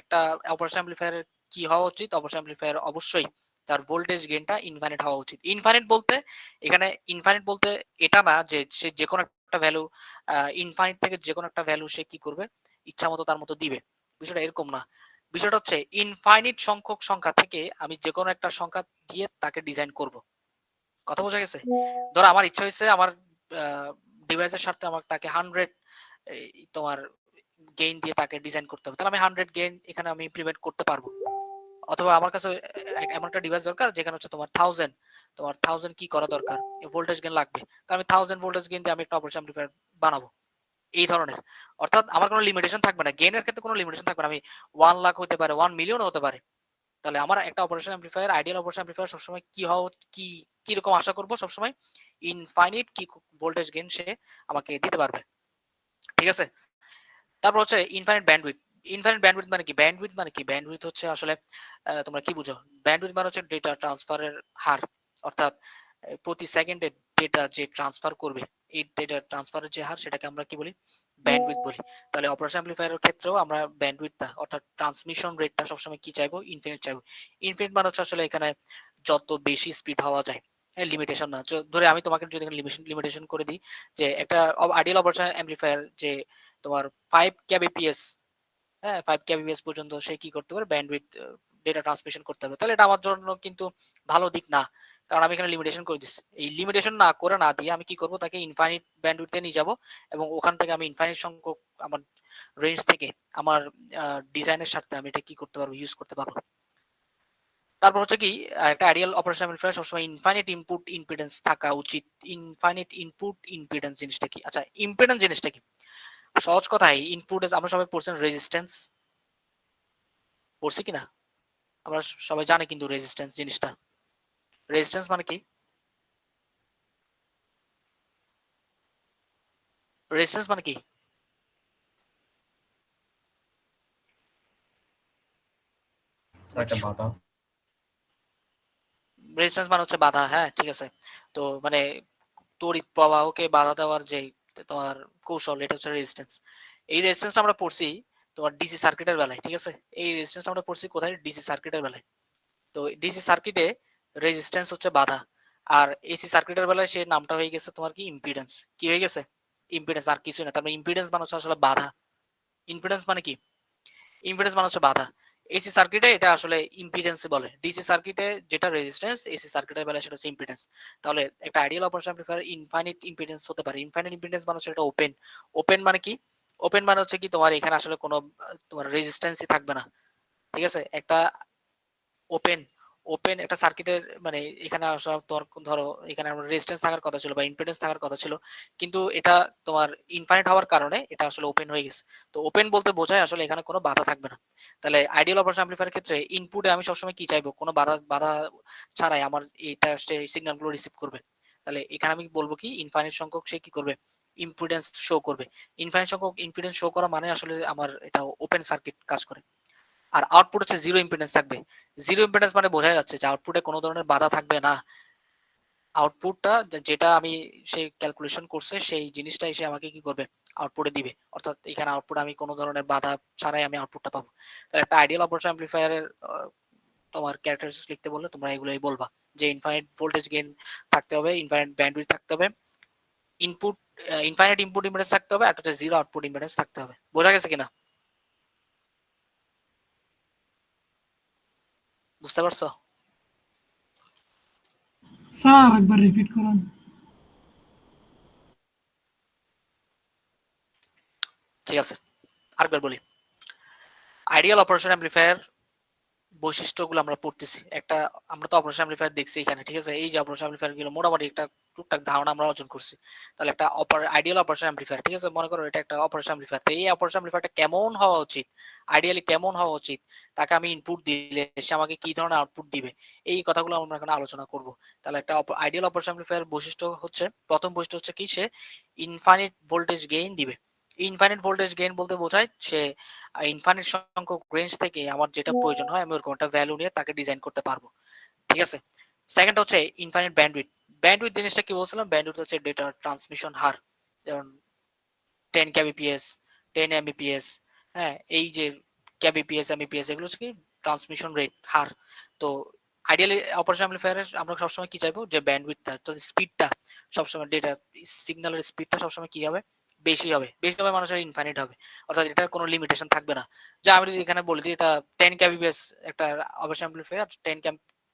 S1: একটা অপারেশন অ্যামপ্লিফায়ারের কি হওয়া উচিত? অপারেশন অ্যামপ্লিফায়ার অবশ্যই তার ভোল্টেজ গেইনটা ইনফাইনাইট হওয়া উচিত। ইনফাইনাইট বলতে এখানে ইনফাইনাইট বলতে এটা না যে সে যে কোনো একটা ভ্যালু ইনফাইনাইট থেকে যে কোনো একটা ভ্যালু সে কি করবে, ইচ্ছা মতো তার মতো দিবে। বিষয়টা এরকম না। বিষয়টা হচ্ছে ইনফাইনিট সংখ্যক সংখ্যা থেকে আমি যে কোনো একটা সংখ্যা দিয়ে তাকে ডিজাইন করব। কথা বোঝা গেছে? ধরো আমার ইচ্ছা হয়েছে আমার ডিভাইসের সাথে আমার তাকে 100 তোমার গেইন দিয়ে তাকে ডিজাইন করতে হবে, তাহলে আমি 100 গেইন এখানে আমি ইমপ্লিমেন্ট করতে পারবো। অথবা আমার কাছে এমন একটা ডিভাইস দরকার যেখানে হচ্ছে তোমার 1000 কি করা দরকার, ভোল্টেজ গেইন লাগবে, তাহলে আমি 1000 ভোল্টেজ গেইন দিয়ে আমি একটা অপারেশন অ্যামপ্লিফায়ার বানাবো। এই ধরনের, অর্থাৎ আমার কোনো লিমিটেশন থাকবে না, গেইনের ক্ষেত্রে কোনো লিমিটেশন থাকবে না। আমি 1 লাখ হতে পারে, 1 মিলিয়ন হতে পারে। তাহলে আমার একটা operation amplifier, ideal operation amplifier সবসময় কি হওয়া, কি রকম আশা করব, সবসময় ইনফাইনিট কি ভোল্টেজ গেইন সে আমাকে দিতে পারবে। ঠিক আছে, তারপর হচ্ছে ইনফাইনিট ব্যান্ডউইথ। ইনফাইনিট ব্যান্ডউইথ মানে কি? ব্যান্ডউইথ হচ্ছে আসলে তোমরা কি বুঝো? ব্যান্ডউইথ মানে হচ্ছে ডেটা ট্রান্সফারের হার, অর্থাৎ প্রতি সেকেন্ডে ডেটা যে ট্রান্সফার করবে, এই ডেটা ট্রান্সফারের যে হার সেটাকে আমরা কি বলি? ব্যান্ডউইথ বলি। তাহলে অপারেশন অ্যামপ্লিফায়ারের ক্ষেত্রেও আমরা ব্যান্ডউইথটা অর্থাৎ ট্রান্সমিশন রেটটা সবসময় কি চাইবো? ইনফিনিট চাইবো। ইনফিনিট মানে হচ্ছে আসলে এখানে যত বেশি স্পিড হওয়া যায়, লিমিটেশন না। ধরে আমি তোমাকে যদি লিমিটেশন করে দিই যে একটা আইডিয়াল অপারেশন অ্যামপ্লিফায়ার যে তোমার 5 কেবিপিএস, হ্যাঁ 5 কেবিপিএস পর্যন্ত সে কি করতে পারে? ব্যান্ডউইথ ডেটা ট্রান্সমিশন করতে হবে। তাহলে এটা আমার জন্য কিন্তু ভালো দিক না, কারণ আমি এখানে লিমিটেশন করে দিচ্ছি। এই লিমিটেশন না করে না দিয়ে আমি কি করব? তাকে ইনফাইনিট ব্যান্ডউইথে নিয়ে যাব এবং ওখান থেকে আমি ইনফাইনিট সংখ্যক আমার রেঞ্জ থেকে আমার ডিজাইনের সাথে আমি এটা কি করতে পারবো? ইউজ করতে পারবো। তারপর হচ্ছে কি, একটা আইডিয়াল অপারেশন অ্যামপ্লিফায়ার সবসময় ইনফাইনিট ইনপুট ইম্পিডেন্স থাকা উচিত। ইনফাইনিট ইনপুট ইম্পিডেন্স জিনিসটা কি? আচ্ছা, ইম্পিডেন্স জিনিসটা কি? সহজ কথায় ইনপুট, আমরা সবাই পড়ছেন রেজিস্ট্যান্স, পড়ছি কিনা? আমরা সবাই জানি কিন্তু রেজিস্ট্যান্স জিনিসটা। রেজিস্ট্যান্স মানে কি? রেজিস্ট্যান্স মানে কি?
S5: একটা বাধা।
S1: রেজিস্ট্যান্স মানে হচ্ছে বাধা, হ্যাঁ ঠিক আছে। তো মানে তড়িৎ প্রবাহকে বাধা দেওয়ার যে তোমার কৌশল, এটা হচ্ছে রেজিস্ট্যান্স। এই রেজিস্ট্যান্সটা আমরা পড়ছি তোমার ডিসি সার্কিটের বেলায়, ঠিক আছে। এই রেজিস্ট্যান্সটা আমরা পড়ছি কোথায়? ডিসি সার্কিটের বেলায়। তো ডিসি সার্কিটে রেজিস্ট্যান্স হচ্ছে বাধা, আর এসি সার্কিটের বেলায় সে নামটা হয়ে গেছে তোমার কি? ইম্পিডেন্স। কি হয়ে গেছে? ইম্পিডেন্স, আর কিছুই না। তার মানে ইম্পিডেন্স মানে হচ্ছে আসলে বাধা। ইম্পিডেন্স মানে কি? ইম্পিডেন্স মানে হচ্ছে বাধা। এসি সার্কিটে এটা আসলে ইম্পিডেন্স বলে, ডিসি সার্কিটে যেটা রেজিস্ট্যান্স, এসি সার্কিটের বেলায় সেটা হচ্ছে ইম্পিডেন্স। তাহলে একটা ideal operation amplifier infinite impedance হতে পারে। ইনফাইনিট ইম্পিডেন্স মানে হচ্ছে এটা ওপেন। ওপেন মানে কি? ওপেন মানে হচ্ছে কি তোমার এখানে আসলে কোনো তোমার রেজিস্ট্যান্সই থাকবে না। ঠিক আছে, একটা ওপেন ওপেন একটা সার্কিটের মানে এখানে সব ধরো এখানে আমার রেজিস্ট্যান্স থাকার কথা ছিল বা ইম্পিডেন্স থাকার কথা ছিল, কিন্তু এটা তোমার ইনফাইনাইট হওয়ার কারণে এটা আসলে ওপেন হয়ে গেছে। তো ওপেন বলতে বোঝায় আসলে এখানে কোনো বাধা থাকবে না। তাহলে আইডিয়াল অপারেশন অ্যামপ্লিফায়ারের ক্ষেত্রে ইনপুটে আমি সবসময় কি চাইবো? কোনো বাধা ছাড়াই আমার এটা সে সিগন্যালগুলো রিসিভ করবে। তাহলে এখানে আমি বলবো কি, ইনফাইনাইট সংখ্যক সে কি করবে? ইম্পিডেন্স শো করবে। ইনফাইনাইট সংখ্যক ইম্পিডেন্স শো করা মানে আসলে আমার এটা ওপেন সার্কিট কাজ করে। আর আউটপুট হচ্ছে জিরো ইম্পিডেন্স থাকবে। জিরো ইম্পিডেন্স মানে বোঝা যাচ্ছে যে আউটপুটে কোনো ধরনের বাধা থাকবে না। আউটপুটটা যেটা আমি সে ক্যালকুলেশন করছে সেই জিনিসটাই সে আমাকে কি করবে? আউটপুটে দিবে। অর্থাৎ এখানে আউটপুট আমি কোনো ধরনের বাধা ছাড়াই আমি আউটপুটটা পাবো। তাহলে একটা আইডিয়াল অপারেশন অ্যামপ্লিফায়ারের তোমার ক্যারেক্টারিস্টিক্স লিখতে বললে তোমরা এগুলোই বলবা যে ইনফাইনাইট ভোল্টেজ গেইন থাকতে হবে, ইনফাইনাইট ব্যান্ডউইথ থাকতে হবে, ইনপুট ইনফাইনাইট ইনপুট ইম্পিডেন্স থাকতে হবে, আর একটা জিরো আউটপুট ইম্পিডেন্স থাকতে হবে। বোঝা গেছে কিনা? বুঝতে পারছো?
S7: স্যার আরেকবার রিপিট করুন।
S1: ঠিক আছে, আরেকবার বলি। আইডিয়াল অপারেশন অ্যাম্পলিফায়ার বৈশিষ্ট্যগুলো আমরা পড়তেছি। একটা আমরা তো অপারেশন অ্যাম্পলিফায়ার দেখছি এখানে, ঠিক আছে? এই যে অপারেশন অ্যাম্পলিফায়ার গুলো মোটামুটি একটা টুকটাক ধারণা আমরা অর্জন করছি। তাহলে একটা আইডিয়াল অপারেশন অ্যাম্পলিফায়ার, ঠিক আছে? মনে করো এটা একটা অপারেশন অ্যাম্পলিফায়ার। তো এই অপারেশন অ্যাম্পলিফায়ারটা কেমন হওয়া উচিত, আইডিয়ালি কেমন হওয়া উচিত, তাকে আমি ইনপুট দিলে সে আমাকে কি ধরনের আউটপুট দিবে, এই কথাগুলো আমরা এখানে আলোচনা করব। তাহলে একটা আইডিয়াল অপারেশন অ্যাম্পলিফায়ার বৈশিষ্ট্য হচ্ছে, প্রথম বৈশিষ্ট্য হচ্ছে কি, সে ইনফাইনাইট ভোল্টেজ গেইন দিবে। ইনফাইনাইট ভোল্টেজ গেইন বলতে বোঝায় সে ইনফাইনাইট সংখ্যক রেঞ্জ থেকে আমার যেটা প্রয়োজন হয় আমি ওরকম একটা ভ্যালু নিয়ে তাকে ডিজাইন করতে পারবো, ঠিক আছে? সেকেন্ড হচ্ছে ইনফাইনাইট ব্যান্ডউইথ। ব্যান্ডউইথ জিনিসটা কি বলছিলাম? ব্যান্ডউইথ হচ্ছে ডেটা ট্রান্সমিশন হার, যেমন 10 kbps 10 mbps, হ্যাঁ, এই যে kbps mbps এগুলো হচ্ছে কি ট্রান্সমিশন রেট, হার। তো আইডিয়ালি অপারেশন অ্যাম্পলিফায়ারে আমরা সবসময় কি চাইবো, যে ব্যান্ডউইথটা, তো স্পিডটা সবসময়, ডেটা সিগন্যালের স্পিডটা সবসময় কি হবে, বেশি হবে। বেশি হবে মানুষের ইনফাইনাইট হবে, অর্থাৎ এটার কোনো লিমিটেশন থাকবে না। যে আমি যদি এখানে বলি যে এটা 10 kbps, একটা অপারেশন অ্যাম্পলিফায়ার 10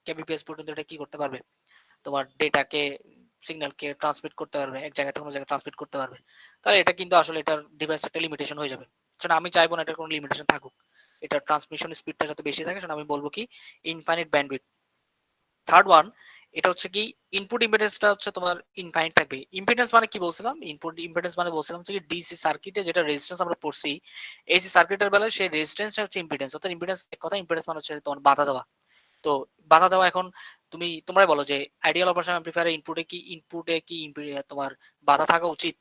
S1: kbps পর্যন্ত এটা কি করতে পারবে, তোমার ডেটাকে, সিগন্যালকে ট্রান্সমিট করতে পারবে, এক জায়গা থেকে অন্য জায়গায় ট্রান্সমিট করতে পারবে। তাহলে এটা কিন্তু আসলে এটার ডিভাইস একটা লিমিটেশন হয়ে যাবে। কারণ আমি চাইবো না এটার কোনো লিমিটেশন থাকুক, এটা ট্রান্সমিশন স্পিডটা যাতে বেশি থাকে, সেটা আমি বলবো কি ইনফাইনাইট ব্যান্ডউইথ। থার্ড ওয়ান, এটা হচ্ছে কি ইনপুট ইম্পিডেন্সটা হচ্ছে তোমার ইনফাইনাইট থাকবে। ইম্পিডেন্স মানে কি বলছিলাম, ইনপুট ইম্পিডেন্স মানে বলছিলাম হচ্ছে কি ডিসি সার্কিটে যেটা রেজিস্ট্যান্স আমরা পড়ছি, এসি সার্কিটের বেলায় সেই রেজিস্ট্যান্সটা হচ্ছে ইম্পিডেন্স। অর্থাৎ ইম্পিডেন্স কথা, ইম্পিডেন্স মানে হচ্ছে তোমার বাধা দেওয়া। তো বাধা দেওয়া, এখন তোমরাই বলো যে আইডিয়াল অপারেশন অ্যাম্পলিফায়ারের ইনপুটে কি তোমার বাধা থাকা উচিত,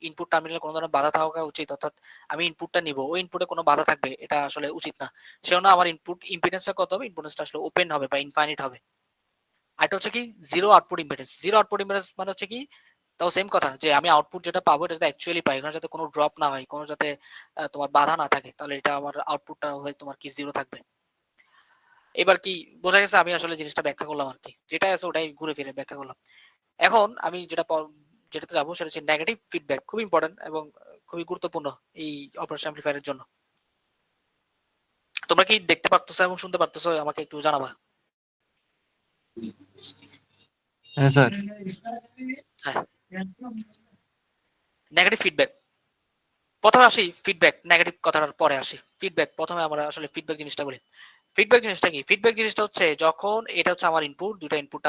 S1: ইনপুট টার্মিনালে কোনো ধরনের বাধা থাকা উচিত, অর্থাৎ আমি ইনপুটটা নিব, ওই ইনপুটে কোনো বাধা থাকবে, এটা আসলে উচিত না। সেজন্য আমার ইনপুট ইম্পিডেন্সটা কত হবে, ইম্পিডেন্সটা আসলে ওপেন হবে বা ইনফাইনাইট হবে। আর এটা হচ্ছে কি zero output impedance. Zero output impedance মানে হচ্ছে কি, তাও সেম কথা, যে আমি আউটপুট যেটা পাবো এটা যাতে অ্যাকচুয়ালি পাই, এখানে যাতে কোনো ড্রপ না হয়, কোনো যাতে তোমার বাধা না থাকে, তাহলে এটা আমার আউটপুটটা হয়ে তোমার কি জিরো থাকবে। এবার কি বোঝা গেছে? আমি আসলে জিনিসটা ব্যাখ্যা করলাম আর কি, যেটা আছে ওটাই ঘুরে ফিরে ব্যাখ্যা করলাম। এখন আমি যেটাতে যাবো সেটা হচ্ছে নেগেটিভ ফিডব্যাক। খুব ইম্পর্টেন্ট এবং খুবই গুরুত্বপূর্ণ এই অপারেশন অ্যাম্পলিফায়ারের জন্য। তোমরা কি দেখতে পারতেছো এবং শুনতে পারতেছো? আমাকে একটু জানাবা।
S4: হ্যাঁ স্যার।
S1: হ্যাঁ, নেগেটিভ ফিডব্যাক। প্রথমে আসি ফিডব্যাক, নেগেটিভ কথাটার পরে আসি ফিডব্যাক। প্রথমে আমরা আসলে ফিডব্যাক জিনিসটা বলি। ফিডব্যাক জিনিসটা কি? ফিডব্যাক জিনিসটা হচ্ছে যখন এটা হচ্ছে আমার ইনপুট, দুইটা ইনপুট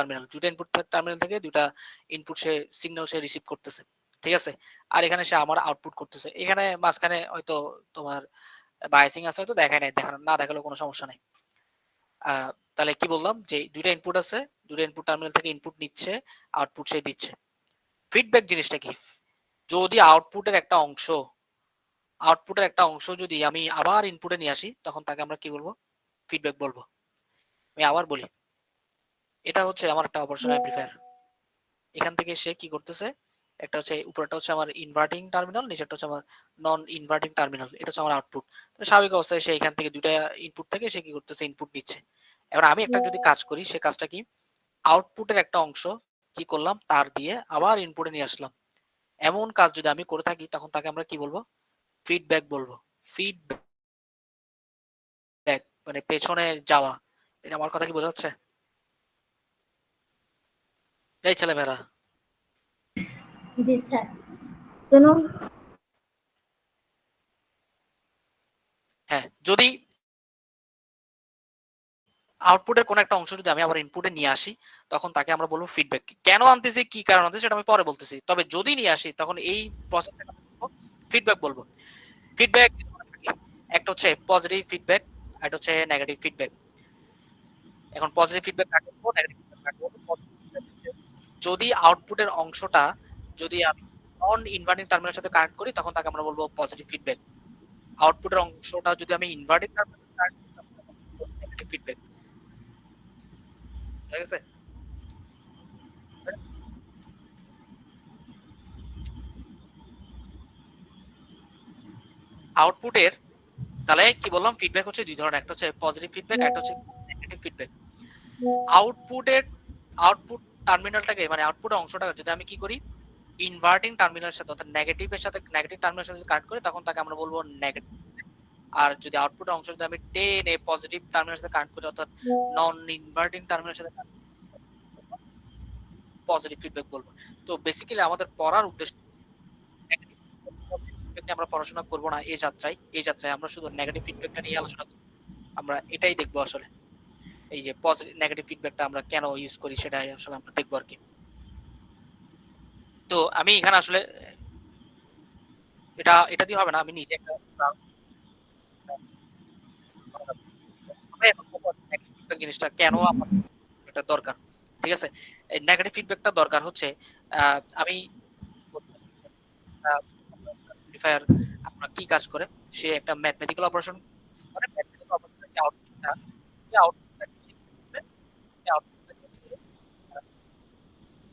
S1: টার্মিনাল থেকে দুইটা ইনপুট সে সিগন্যাল সে রিসিভ করতেছে, ঠিক আছে? আর এখানে সে আমার আউটপুট করতেছে। এখানে মাঝখানে হয়তো তোমার বায়াসিং আছে, হয়তো দেখায় নাই, দেখানো না দেখালেও কোনো সমস্যা নাই। তাহলে কি বললাম, যে দুইটা ইনপুট আছে, দুইটা ইনপুট টার্মিনাল থেকে ইনপুট নিচ্ছে, আউটপুট সে দিচ্ছে। ফিডব্যাক জিনিসটা কি? যদি আউটপুটের একটা অংশ যদি আমি আবার ইনপুটে নিয়ে আসি, তখন তাকে আমরা কি বলবো, ফিডব্যাক বলবো। আমি আবার বলি, এটা হচ্ছে আমার একটা অপারেশন অ্যাম্পলিফায়ার। এখান থেকে সে কি করতেছে, একটা হচ্ছে উপরটা হচ্ছে আমার ইনভার্টিং টার্মিনাল, নিচেরটা হচ্ছে আমার নন ইনভার্টিং টার্মিনাল, এটা হচ্ছে আমার আউটপুট। স্বাভাবিক অবস্থায় সে এখান থেকে দুইটা ইনপুট থেকে সে কি করতেছে, ইনপুট নিচ্ছে। এবার আমি একটা যদি কাজ করি, সে কাজটা কি, আউটপুটের একটা অংশ কি করলাম, তার দিয়ে আবার ইনপুটে নিয়ে আসলাম। এমন কাজ যদি আমি করে থাকি, তখন তাকে আমরা কি বলবো, ফিডব্যাক বলবো। ফিডব্যাক মানে পেছনে যাওয়া। এটা আমার কথা কি বোঝা যাচ্ছে? এই ছেলেমেয়েরা,
S2: জি স্যার।
S6: কেন?
S1: হ্যাঁ, যদি আউটপুটের কোন একটা অংশ যদি আমি আবার ইনপুটে নিয়ে আসি, তখন তাকে আমরা বলবো ফিডব্যাক। কেন আনতেছি, কি কারণ আনতেছি, সেটা আমি পরে বলতেছি। তবে যদি নিয়ে আসি, তখন এই প্রসেসটাকে ফিডব্যাক বলবো। ফিডব্যাক একটা হচ্ছে পজিটিভ ফিডব্যাক, আর একটা হচ্ছে নেগেটিভ ফিডব্যাক। এখন পজিটিভ ফিডব্যাক কাকে বলবো, নেগেটিভ ফিডব্যাক কাকে বলবো? যদি আউটপুটের অংশটা যদি আমি নন ইনভার্টিং টার্মিনালের সাথে কানেক্ট করি, তখন তাকে আমরা বলবো পজিটিভ ফিডব্যাক। আউটপুটের অংশটা যদি আমি ইনভার্টিং টার্মিনালের সাথে কানেক্ট করি, তখন নেগেটিভ ফিডব্যাক। ঠিক আছে? আউটপুটের, তাহলে কি বললাম, ফিডব্যাক হচ্ছে দুই ধরনের, একটা হচ্ছে পজিটিভ ফিডব্যাক, একটা হচ্ছে নেগেটিভ ফিডব্যাক। আউটপুটের আউটপুট টার্মিনালটাকে, মানে আউটপুটের অংশটাকে যদি আমি কি করি, ইনভার্টিং টার্মিনালের সাথে, অর্থাৎ নেগেটিভ টার্মিনালের সাথে কানেক্ট করি, তখন তাকে আমরা বলবো নেগেটিভ। আর যদি আউটপুটের অংশ যদি আমি টেনে পজিটিভ টার্মিনালের সাথে কানেক্ট করি, অর্থাৎ নন ইনভার্টিং টার্মিনালের সাথে পজিটিভ ফিডব্যাক বলবো। তো বেসিক্যালি আমাদের পড়ার উদ্দেশ্য ফিডব্যাক নিয়ে আমরা পড়াশোনা করব না এই যাত্রায় আমরা শুধু নেগেটিভ ফিডব্যাকটা নিয়ে আলোচনা করব। আমরা এটাই দেখবো আসলে, এই যে পজিটিভ নেগেটিভ ফিডব্যাকটা আমরা কেন ইউজ করি সেটাই আসলে আমরা দেখবো আর কি। তো আমি এখানে আসলে এটা দিয়ে হবে না, আমি নিজে একটা জিনিসটা কেন আমার এটা দরকার, ঠিক আছে। এই নেগেটিভ ফিডব্যাকটা দরকার হচ্ছে আমি মডিফায়ার আপনার কি কাজ করে, সে একটা ম্যাথমেটিক্যাল অপারেশন করে, ম্যাথমেটিক্যাল অপারেশনের যে আউটপুটটা, সেই আউটপুটটা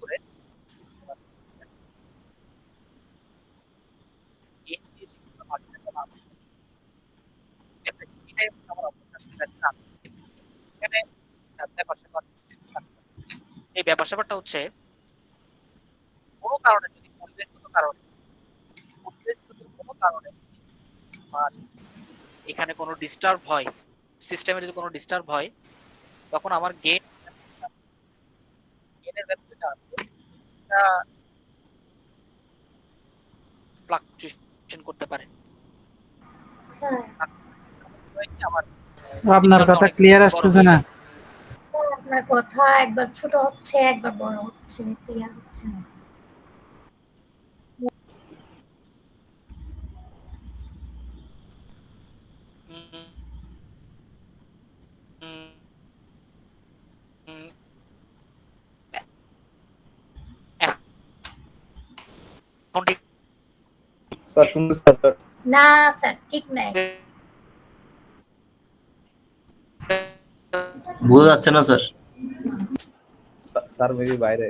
S1: করে এটাই হচ্ছে আমার অপারেশন। এখানে এই ব্যাপার স্যাপারটা হচ্ছে কোনো কারণে যদি কোনো কারণে আর এখানে কোনো ডিস্টার্ব হয়, সিস্টেমে যদি কোনো ডিস্টার্ব হয়, তখন আমার গেইনের ভ্যালু যেটা আছে এটা ফ্লাকচুয়েশন করতে পারে।
S2: স্যার
S1: আমার
S7: আপনার কথা ক্লিয়ার আসতেছে না।
S2: স্যার আপনার কথা একবার ছোট হচ্ছে একবার বড় হচ্ছে, ক্লিয়ার হচ্ছে না।
S1: উম, উম, উম, এখন ঠিক
S8: স্যার শুনতেছেন স্যার?
S2: না স্যার ঠিক নাই।
S9: বোঝা যাচ্ছে না স্যার।
S8: স্যার মেবি বাইরে।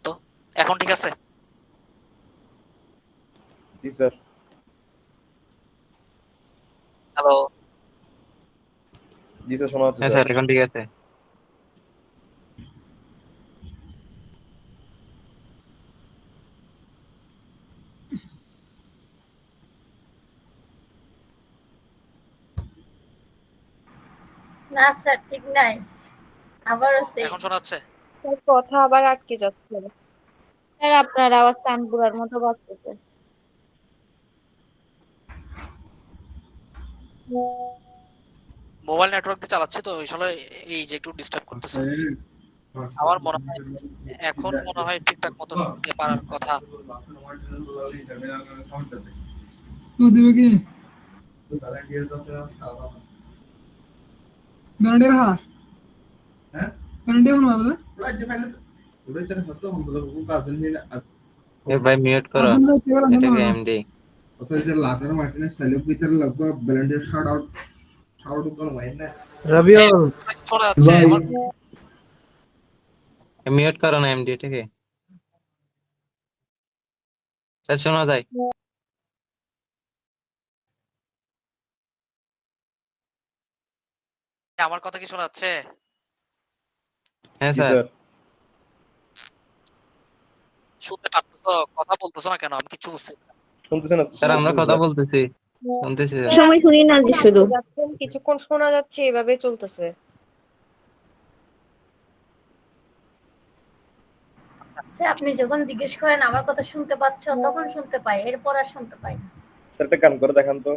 S1: তো এখন ঠিক আছে?
S8: জি স্যার।
S1: হ্যালো,
S8: জি স্যার শোনা যাচ্ছে
S4: হ্যাঁ
S8: স্যার।
S4: স্যার এখন ঠিক আছে।
S2: না স্যার ঠিক নাই, আবারও সেই।
S1: এখন শোনা যাচ্ছে?
S3: তার কথা আবার আটকে যাচ্ছে।
S6: স্যার আপনার আওয়াজ তানপুরার মতো বাজতেছে।
S1: মোবাইল নেটওয়ার্ক দিয়ে চালাচ্ছি তো আসলে এই যে একটু ডিস্টার্ব করতেছে। আমার মনে হয় এখন মনে হয় ঠিকঠাক মতো শুনতে পারার কথা।
S4: এ ভাই মিউট করো এটাকে এমডি।
S7: রবিউল
S1: শোনা যাচ্ছে আমার?
S4: মিউট করো না এমডি এটাকে। স্যার শোনা যায়?
S1: আমার কথা কি শোনা যাচ্ছে?
S4: হ্যাঁ
S8: জি
S4: স্যার।
S8: স্যার।
S1: শুনতে পারতেছো? কথা বলতেছো না কেন? আমি কিছু বুঝতেছি না।
S8: শুনতেছেন না
S4: স্যার আমরা কথা
S8: স্যার?
S4: বলতেছি, শুনতেছি স্যার।
S6: সময় শুনি না যে শুধু।
S3: কিছুক্ষণ শোনা যাচ্ছে, এভাবে চলতেছে।
S2: স্যার আপনি যখন জিজ্ঞেস করেন আমার কথা শুনতে পাচ্ছ তখন শুনতে পাই, এরপর আর শুনতে পাই না।
S8: স্যার একটা গান করে দেখান তো।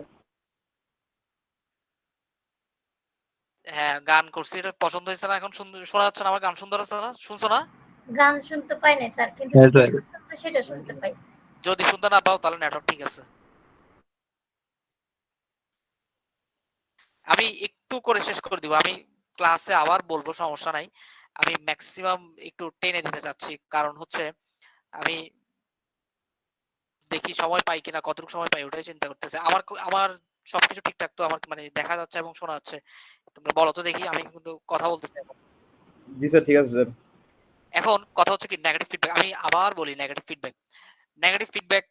S1: হ্যাঁ, গান করছি, এটা পছন্দ হয়েছে না? এখন শোনা যাচ্ছে না? আমার গান সুন্দর আছে না? শুনছো না?
S2: গান শুনতে পাই না স্যার, কিন্তু
S4: হ্যাঁ
S2: জিজ্ঞেস
S4: স্যার।
S2: করছেন যে সেটা শুনতে পাইছি।
S1: যদি শুনতে না পাও তাহলে নেটওয়ার্ক ঠিক আছে। আমি একটু করে শেষ করে দিব। আমি ক্লাসে আবার বলবো, সমস্যা নাই। আমি ম্যাক্সিমাম একটু টেনে দিতে চাচ্ছি, কারণ হচ্ছে আমি দেখি সময় পাই কিনা, কতটুকু সময় পাই ওটাই চিন্তা করতেছি। আমার সবকিছু ঠিকঠাক তো, আমার মানে দেখা যাচ্ছে এবং শোনা যাচ্ছে। তোমরা বলো তো দেখি, আমি কিন্তু কথা বলতেছি এখন।
S8: জি স্যার ঠিক আছে স্যার।
S1: এখন কথা হচ্ছে কি নেগেটিভ ফিডব্যাক। আমি আবার বলি নেগেটিভ ফিডব্যাক। নেগেটিভ ফিডব্যাক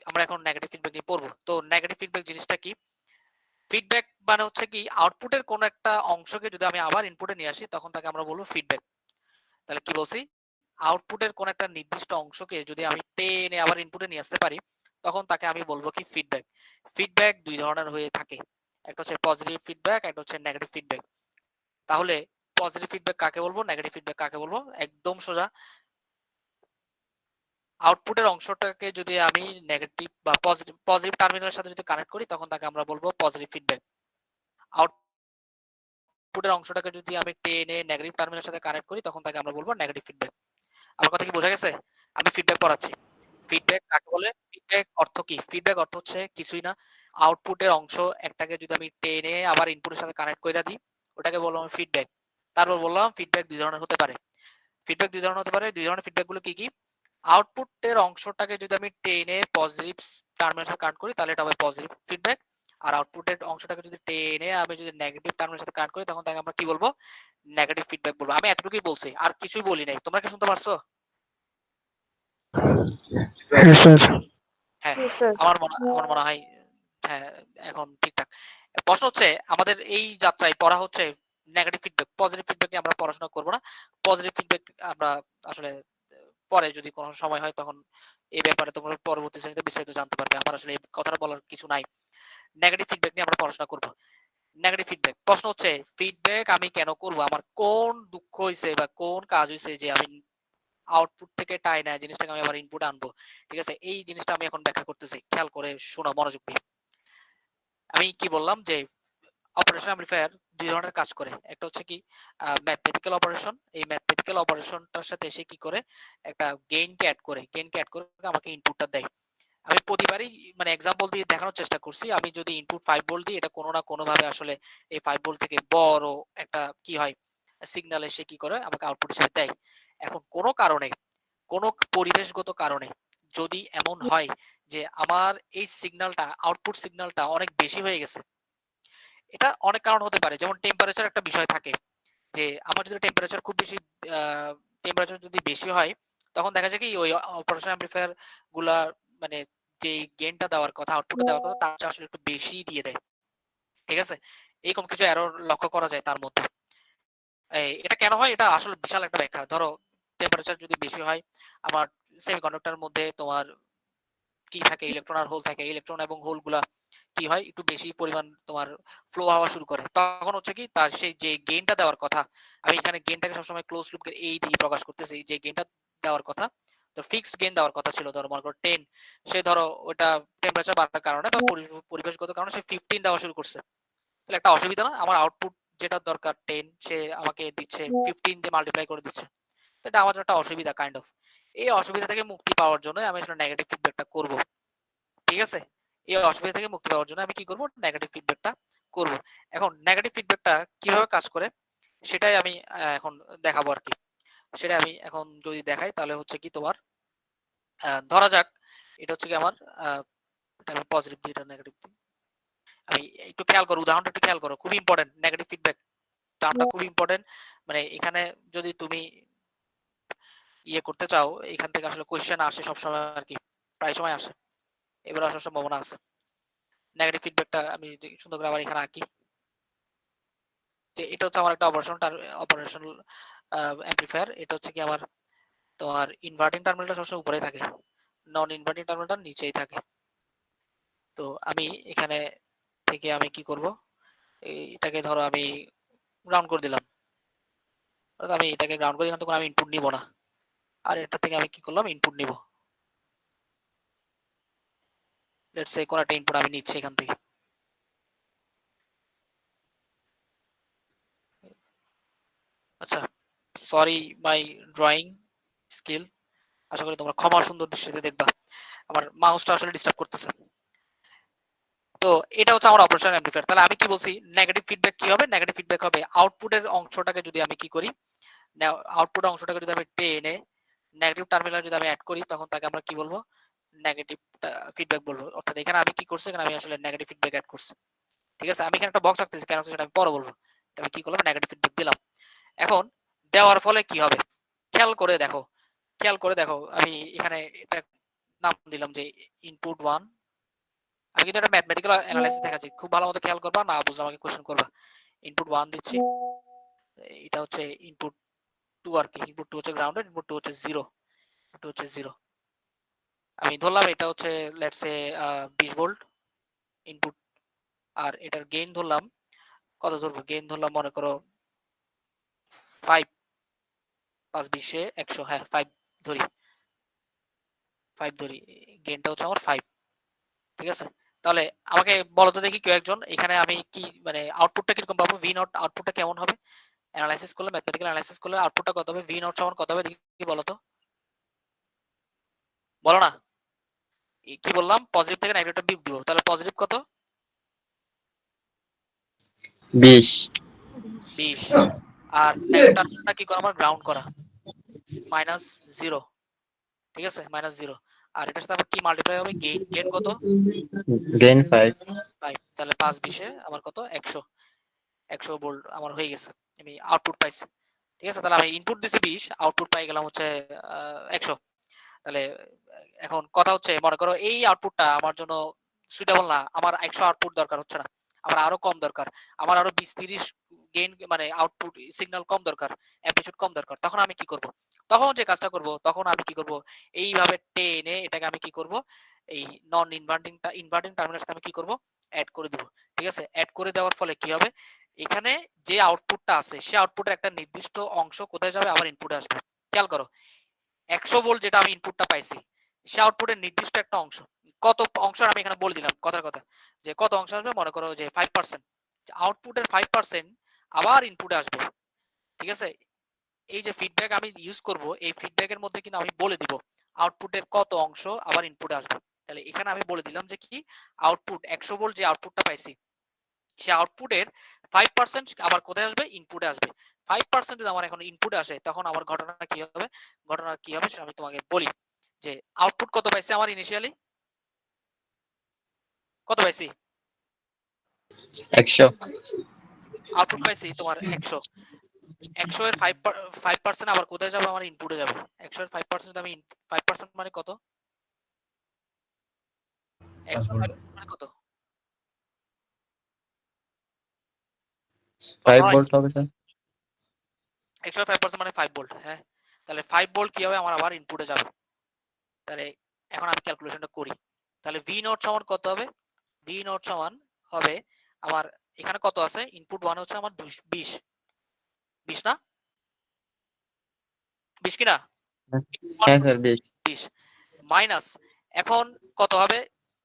S1: আমরা এখন নেগেটিভ ফিডব্যাক নিয়ে পড়বো। তো নেগেটিভ ফিডব্যাক জিনিসটা কি? ফিডব্যাক মানে হচ্ছে কি আউটপুটের কোন একটা অংশকে যদি আমি আবার ইনপুটে নিয়ে আসি তখন তাকে আমরা বলবো ফিডব্যাক। তাহলে কি বলছি? আউটপুটের কোন একটা নির্দিষ্ট অংশকে যদি আমি টেনে আবার ইনপুটে নিয়ে আসতে পারি, তখন তাকে আমি বলবো কি ফিডব্যাক। ফিডব্যাক দুই ধরনের হয়ে থাকে, একটা হচ্ছে পজিটিভ ফিডব্যাক, একটা হচ্ছে নেগেটিভ ফিডব্যাক। তাহলে পজিটিভ ফিডব্যাক কাকে বলবো, নেগেটিভ ফিডব্যাক কাকে বলবো? একদম সোজা, আউটপুটের অংশটাকে যদি আমি নেগেটিভ বা পজিটিভ পজিটিভ টার্মিনালের সাথে যদি কানেক্ট করি, তখন তাকে আমরা বলবো পজিটিভ ফিডব্যাক। আউটপুটের অংশটাকে যদি আমি টেনে নেগেটিভ টার্মিনালের সাথে কানেক্ট করি, তখন তাকে আমরা বলবো নেগেটিভ ফিডব্যাক। আমার কথা কি বোঝা গেছে? আমি ফিডব্যাক পড়াচ্ছি। ফিডব্যাক কাকে বলে? ফিডব্যাক অর্থ কি? ফিডব্যাক অর্থ হচ্ছে কিছুই না, আউটপুটের অংশ একটাকে যদি আমি টেনে আবার ইনপুটের সাথে কানেক্ট করে দিই, ওটাকে বললাম ফিডব্যাক। তারপর বললাম ফিডব্যাক দুই ধরনের হতে পারে। ফিডব্যাক দুই ধরনের হতে পারে। দুই ধরনের ফিডব্যাক গুলো কি কি? আউটপুটের অংশটাকে যদি আমি টেনে পজিটিভ টার্মিনালের সাথে কানেক্ট করি, তাহলে এটা হবে পজিটিভ ফিডব্যাক। আর আউটপুটের অংশটাকে যদি টেনে আমি যদি নেগেটিভ টার্মিনালের সাথে কানেক্ট করি, তখন তাকে আমরা কি বলবো? নেগেটিভ ফিডব্যাক বলবো। আমি এতটুকুই বলছি, আর কিছুই বলি নাই। তোমরা কি শুনতে পারছো?
S7: হ্যাঁ স্যার।
S1: হ্যাঁ,
S3: জি স্যার।
S1: আমার মনে হয় হ্যাঁ এখন ঠিকঠাক। প্রশ্ন হচ্ছে আমাদের এই যাত্রায় পড়া হচ্ছে নেগেটিভ ফিডব্যাক, পজিটিভ ফিডব্যাক নিয়ে আমরা পড়াশোনা করব না। পজিটিভ ফিডব্যাক আমরা আসলে পরে যদি কোনো সময় হয়, তখন এই ব্যাপারে তোমরা পরবর্তী শ্রেণীতে বিস্তারিত জানতে পারবে। আমার আসলে এই কথাটা বলার কিছু নাই। নেগেটিভ ফিডব্যাক নিয়ে আমরা পড়াশোনা করব। নেগেটিভ ফিডব্যাক, প্রশ্ন হচ্ছে ফিডব্যাক আমি কেন করব? আমার কোন দুঃখ হইছে বা কোন কাজ হইছে যে আমি আউটপুট থেকে টাইনা জিনিসটাকে আমি আবার ইনপুট আনবো? ঠিক আছে, এই জিনিসটা আমি এখন ব্যাখ্যা করতেছি, খেয়াল করে শোনো মনোযোগ দিয়ে। আমি কি বললাম যে অপারেশন অ্যামপ্লিফায়ার দুই ধরনের কাজ করে। একটা হচ্ছে কি ম্যাথমেটিক্যাল অপারেশন। এই ম্যাথমেটিক্যাল অপারেশনটার সাথে এসে কি করে, একটা গেইনকে অ্যাড করে, গেইনকে অ্যাড করে আমাকে ইনপুটটা দেয়। আমি প্রতিবারই মানে এক্সাম্পল দিয়ে দেখানোর চেষ্টা করছি। আমি যদি ইনপুট 5 ভোল্ট দিই, এটা কোনো না কোনো ভাবে আসলে এই 5 ভোল্ট থেকে বড় একটা কি হয় সিগন্যাল এসে কি করে আমাকে আউটপুট হিসেবে দেয়। এখন কোনো কারণে, কোনো পরিবেশগত কারণে যদি এমন হয় যে আমার এই সিগন্যালটা, আউটপুট সিগন্যালটা অনেক বেশি হয়ে গেছে, এটা অনেক কারণ হতে পারে। যেমন টেম্পারেচার একটা বিষয় থাকে, যে আমার যদি টেম্পারেচার খুব বেশি টেম্পারেচার যদি বেশি হয়, তখন দেখা যায় কি ওই অপারেশন অ্যামপ্লিফায়ার গুলা মানে যে গেইনটা দেওয়ার কথা, আউটপুটটা দেওয়ার কথা, তার চেয়ে আসলে একটু বেশি দিয়ে দেয়। ঠিক আছে, এরকম কিছু এরর লক্ষ্য করা যায় তার মধ্যে। এটা কেন হয়, এটা আসলে বিশাল একটা ব্যাখ্যা। ধরো টেম্পারেচার যদি বেশি হয়, আমার সেমিকন্ডাক্টরের মধ্যে তোমার কি থাকে, ইলেকট্রন আর হোল থাকে। ইলেকট্রন এবং হোল গুলা কি হয়, একটু বেশি পরিমাণ তোমার ফ্লো হওয়া শুরু করে। তখন হচ্ছে কি তার সেই যে গেইনটা দেওয়ার কথা, আমি এখানে গেইনটাকে সবসময় ক্লোজ লুপ এই দিয়ে প্রকাশ করতেছি, যে গেইনটা দেওয়ার কথা, তো ফিক্সড গেইন দেওয়ার কথা ছিল ধরো মনে করো 10, সে ধরো ওটা টেম্পারেচার বাড়ার কারণে বা পরিবেশগত কারণে সে 15 দেওয়া শুরু করছে। তাহলে একটা অসুবিধা না? আমার আউটপুট যেটা দরকার 10, সে আমাকে দিচ্ছে 15 দিয়ে মাল্টিপ্লাই করে দিচ্ছে। তো এটা আমার জন্য একটা অসুবিধা কাইন্ড অফ। এই অসুবিধা থেকে মুক্তি পাওয়ার জন্য আমি আসলে নেগেটিভ ফিডব্যাকটা করব। ঠিক আছে, এই অসুবিধা থেকে মুক্তি পাওয়ার জন্য আমি কি করব, নেগেটিভ ফিডব্যাকটা করব। এখন নেগেটিভ ফিডব্যাকটা কিভাবে কাজ করে সেটাই আমি এখন দেখাবো আর কি। সেটা আমি এখন যদি দেখাই, তাহলে হচ্ছে কি তোমার ধরা যাক এটা হচ্ছে কি আমার এটা আমি পজিটিভ দিই, এটা নেগেটিভ দিই। আমি একটু খেয়াল করো, উদাহরণটা একটু খেয়াল করো, খুব ইম্পর্টেন্ট। নেগেটিভ ফিডব্যাক টার্মটা খুব ইম্পর্টেন্ট। মানে এখানে যদি তুমি ইয়ে করতে চাও, এখান থেকে আসলে কোশ্চেন আসে সবসময় আর কি, প্রায় সময় আসে, এবার আসার সম্ভাবনা আছে। নেগেটিভ ফিডব্যাকটা আমি যদি সুন্দর করে আবার এখানে আঁকি, যে এটা হচ্ছে আমার একটা অপারেশনাল অ্যামপ্লিফায়ার। এটা হচ্ছে কি আমার তোমার ইনভার্টিং টার্মিনালটা সবসময় উপরে থাকে, নন ইনভার্টিং টার্মিনালটা নিচেই থাকে। তো আমি এখানে থেকে আমি কি করব, এটাকে ধরো আমি গ্রাউন্ড করে দিলাম। আমি এটাকে গ্রাউন্ড করে দিলাম, তখন আমি ইনপুট নিব না। আর এটা থেকে আমি কি করলাম, ইনপুট নিব। লেটস সে কোন একটা ইনপুট আমি নিচ্ছি এখান থেকে। আচ্ছা, সরি মাই ড্রয়িং স্কিল, আশা করি তোমরা ক্ষমা সুন্দর দৃষ্টিতে দেখবা, আমার মাউসটা আসলে ডিস্টার্ব করতেছে। তো এটা হচ্ছে আমার অপারেশন অ্যামপ্লিফায়ার। তাহলে আমি কি বলছি, নেগেটিভ ফিডব্যাক কি হবে? নেগেটিভ ফিডব্যাক হবে আউটপুটের অংশটাকে যদি আমি কি করি, আউটপুট অংশটাকে যদি আমি টেনে নেগেটিভ টার্মিনাল যদি আমি অ্যাড করি, তখন তাকে আমরা কি বলবো, নেগেটিভ ফিডব্যাক বলবো। অর্থাৎ এখানে আমি কি করছি, এখানে আমি আসলে নেগেটিভ ফিডব্যাক অ্যাড করছি। ঠিক আছে, আমি এখানে একটা বক্স রাখতেছি, কেন সেটা আমি পরে বলবো। আমি কি করলাম, নেগেটিভ ফিডব্যাক দিলাম। এখন দেওয়ার ফলে কি হবে, খেয়াল করে দেখো, খেয়াল করে দেখো। আমি এখানে এটা নাম দিলাম যে ইনপুট 1। আমি কিন্তু একটা ম্যাথমেটিক্যাল অ্যানালাইসিস দেখাচ্ছি, খুব ভালো মতো খেয়াল করবা, না বুঝলে আমাকে কোশ্চেন করবা। ইনপুট 1 দিচ্ছি, এটা হচ্ছে ইনপুট 2 আর কি, ইনপুট 2 হচ্ছে গ্রাউন্ডেড, ইনপুট 2 হচ্ছে 0, ইনপুট 2 হচ্ছে 0। আমি ধরলাম এটা হচ্ছে লেটস সে 20 ভোল্ট ইনপুট, আর এটার গেইন ধরলাম কত ধরবো, গেইন ধরলাম মনে করো 5, 5 20 100, হ্যাঁ 5 ধরি, 5 ধরি, গেইনটা হচ্ছে আমার 5, ঠিক আছে। তাহলে আমাকে বলো তো দেখি কেউ একজন, এখানে আমি কি মানে আউটপুটটা কিরকম পাবো, ভি নট আউটপুটটা কেমন হবে, অ্যানালাইসিস করলে, ম্যাথমেটিক্যাল অ্যানালাইসিস করলে আউটপুটটা কত হবে, ভি নট সমান কত হবে দেখি বলো তো, বলো না। কি বললাম, পজিটিভ থেকে নেগেটিভটা বিয়োগ দিব, তাহলে পজিটিভ কত,
S4: 20
S1: 20, আর নেগেটিভ টার্মিনালটা কি করা, আমার গ্রাউন্ড করা, -0, ঠিক আছে, -0, আর এটার সাথে আবার কি মাল্টিপ্লাই হবে, গেইন, গেইন কত,
S4: gain 5
S1: 5, তাহলে 5 20 আমার কত 100, 100 ভোল্ট আমার হয়ে গেছে, আমি আউটপুট পাইছি, ঠিক আছে। তাহলে আমি ইনপুট দিছি 20, আউটপুট পাই গেলাম হচ্ছে 100। তাহলে এখন কথা হচ্ছে, মনে করো এই আউটপুটটা আমার জন্য সুইটেবল না, আমার 100 আউটপুট দরকার হচ্ছে না, আমার আরো কম দরকার, আমার আরো 20-30 গেইন মানে আউটপুট সিগন্যাল কম দরকার, অ্যামপ্লিটিউড কম দরকার, তখন আমি কি করব, তখন যে কাজটা করব, তখন আমি কি করব, এইভাবে টেনে এটাকে আমি কি করব, এই নন ইনভার্টিং টার্মিনালের সাথে আমি কি করব, অ্যাড করে দেব, ঠিক আছে। অ্যাড করে দেওয়ার ফলে কি হবে, এখানে যে আউটপুটটা আছে সে আউটপুটের একটা নির্দিষ্ট অংশ কোথায় যাবে, আবার ইনপুটে আসবে। খেয়াল করো, 100 ভোল্ট যেটা আমি ইনপুটটা পাইছি, সে আউটপুটের নির্দিষ্ট একটা অংশ, কত অংশ আমি এখানে বলে দিলাম কথার কথা, যে কত অংশ আসবে, মনে করো যে 5%, আউটপুটের 5% আবার ইনপুটে আসবে, ঠিক আছে। এই যে ফিডব্যাক আমি ইউজ করব, এই ফিডব্যাকের মধ্যে কিন্তু আমি বলে দিব আউটপুটের কত অংশ আবার ইনপুটে আসবে। তাহলে এখানে আমি বলে দিলাম যে কি, আউটপুট 100 ভোল্ট যে আউটপুটটা পাইছি, সে আউটপুটের 5% আবার কোথায় আসবে, ইনপুটে আসবে। 5% যদি আমার এখন ইনপুটে আসে, তখন আমার ঘটনা কি হবে, ঘটনা কি হবে সেটা আমি তোমাকে বলি, যে আউটপুট কত পাইছি আমার ইনিশিয়ালি, কত পাইছি,
S4: 100
S1: আউটপুট পাইছি তোমার 100, 100 এর 5% আবার কোথায় যাবে, আমার ইনপুটে যাবে। 100 এর 5% আমি 5% মানে কত,
S5: 5 ভোল্ট।
S1: মানে কত,
S4: 5 ভোল্ট হবে স্যার।
S1: 100 এর 5% মানে 5 ভোল্ট, হ্যাঁ। তাহলে 5 ভোল্ট কি হবে, আমার আবার ইনপুটে যাবে। তাহলে এখন আমি ক্যালকুলেশনটা করি, তাহলে ভি নট সমান কত হবে, ভি নট সমান হবে আমার, এখানে কত আছে, ইনপুট 1 হচ্ছে আমার 20, 20 না, 20 কি না,
S4: হ্যাঁ স্যার 20
S1: 20 মাইনাস, এখন কত হবে,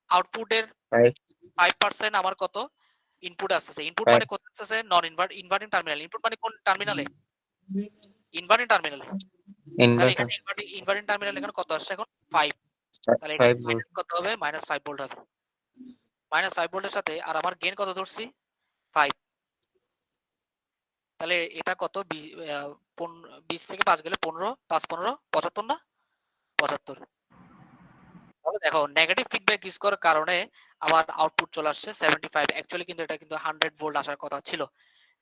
S1: আউটপুটের
S4: 5
S1: 5% আমার কত ইনপুট আসছে, ইনপুট
S4: 5
S1: মানে কোথায় আসছে, নন ইনভার্টিং টার্মিনাল, ইনপুট মানে কোন টার্মিনালে, ইনভার্টিং টার্মিনালে। তাহলে
S4: ইনভার্টার
S1: এখানে ইনভার্টিং টার্মিনাল এখানে কত আসছে এখন 5, তাহলে এটা
S4: 5 ভোল্ট
S1: মাইনাস কত হবে, -5 ভোল্ট হবে, -5 ভোল্টের সাথে আর আমার গেইন কত ধরছি 5, তাহলে এটা কত 20 থেকে 5 গেলে 15, 5 15 75 না, 75। তাহলে দেখো নেগেটিভ ফিডব্যাক ইউজ করার কারণে আমার আউটপুট চলে আসছে 75, অ্যাকচুয়ালি কিন্তু এটা কিন্তু 100 ভোল্ট আসার কথা ছিল,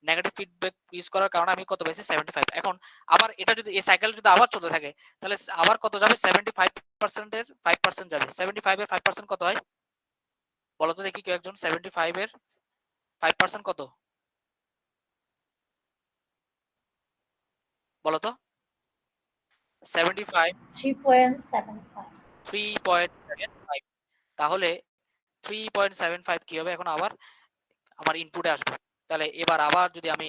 S1: নেগেটিভ ফিডব্যাক ইউজ করার কারণে আমি কত পাইছি 75। এখন আবার এটা যদি এই সাইকেল যদি আবার চলতে থাকে, তাহলে আবার কত যাবে, 75% এর 5% যাবে, 75 এর 5% কত হয় বলো তো দেখি কেউ একজন, 75 এর 5% কত বলো তো, 75
S2: 3.75।
S1: 3.75, তাহলে 3.75 কি হবে, এখন আবার আমার ইনপুটে আসবে। তাহলে এবার আবার যদি আমি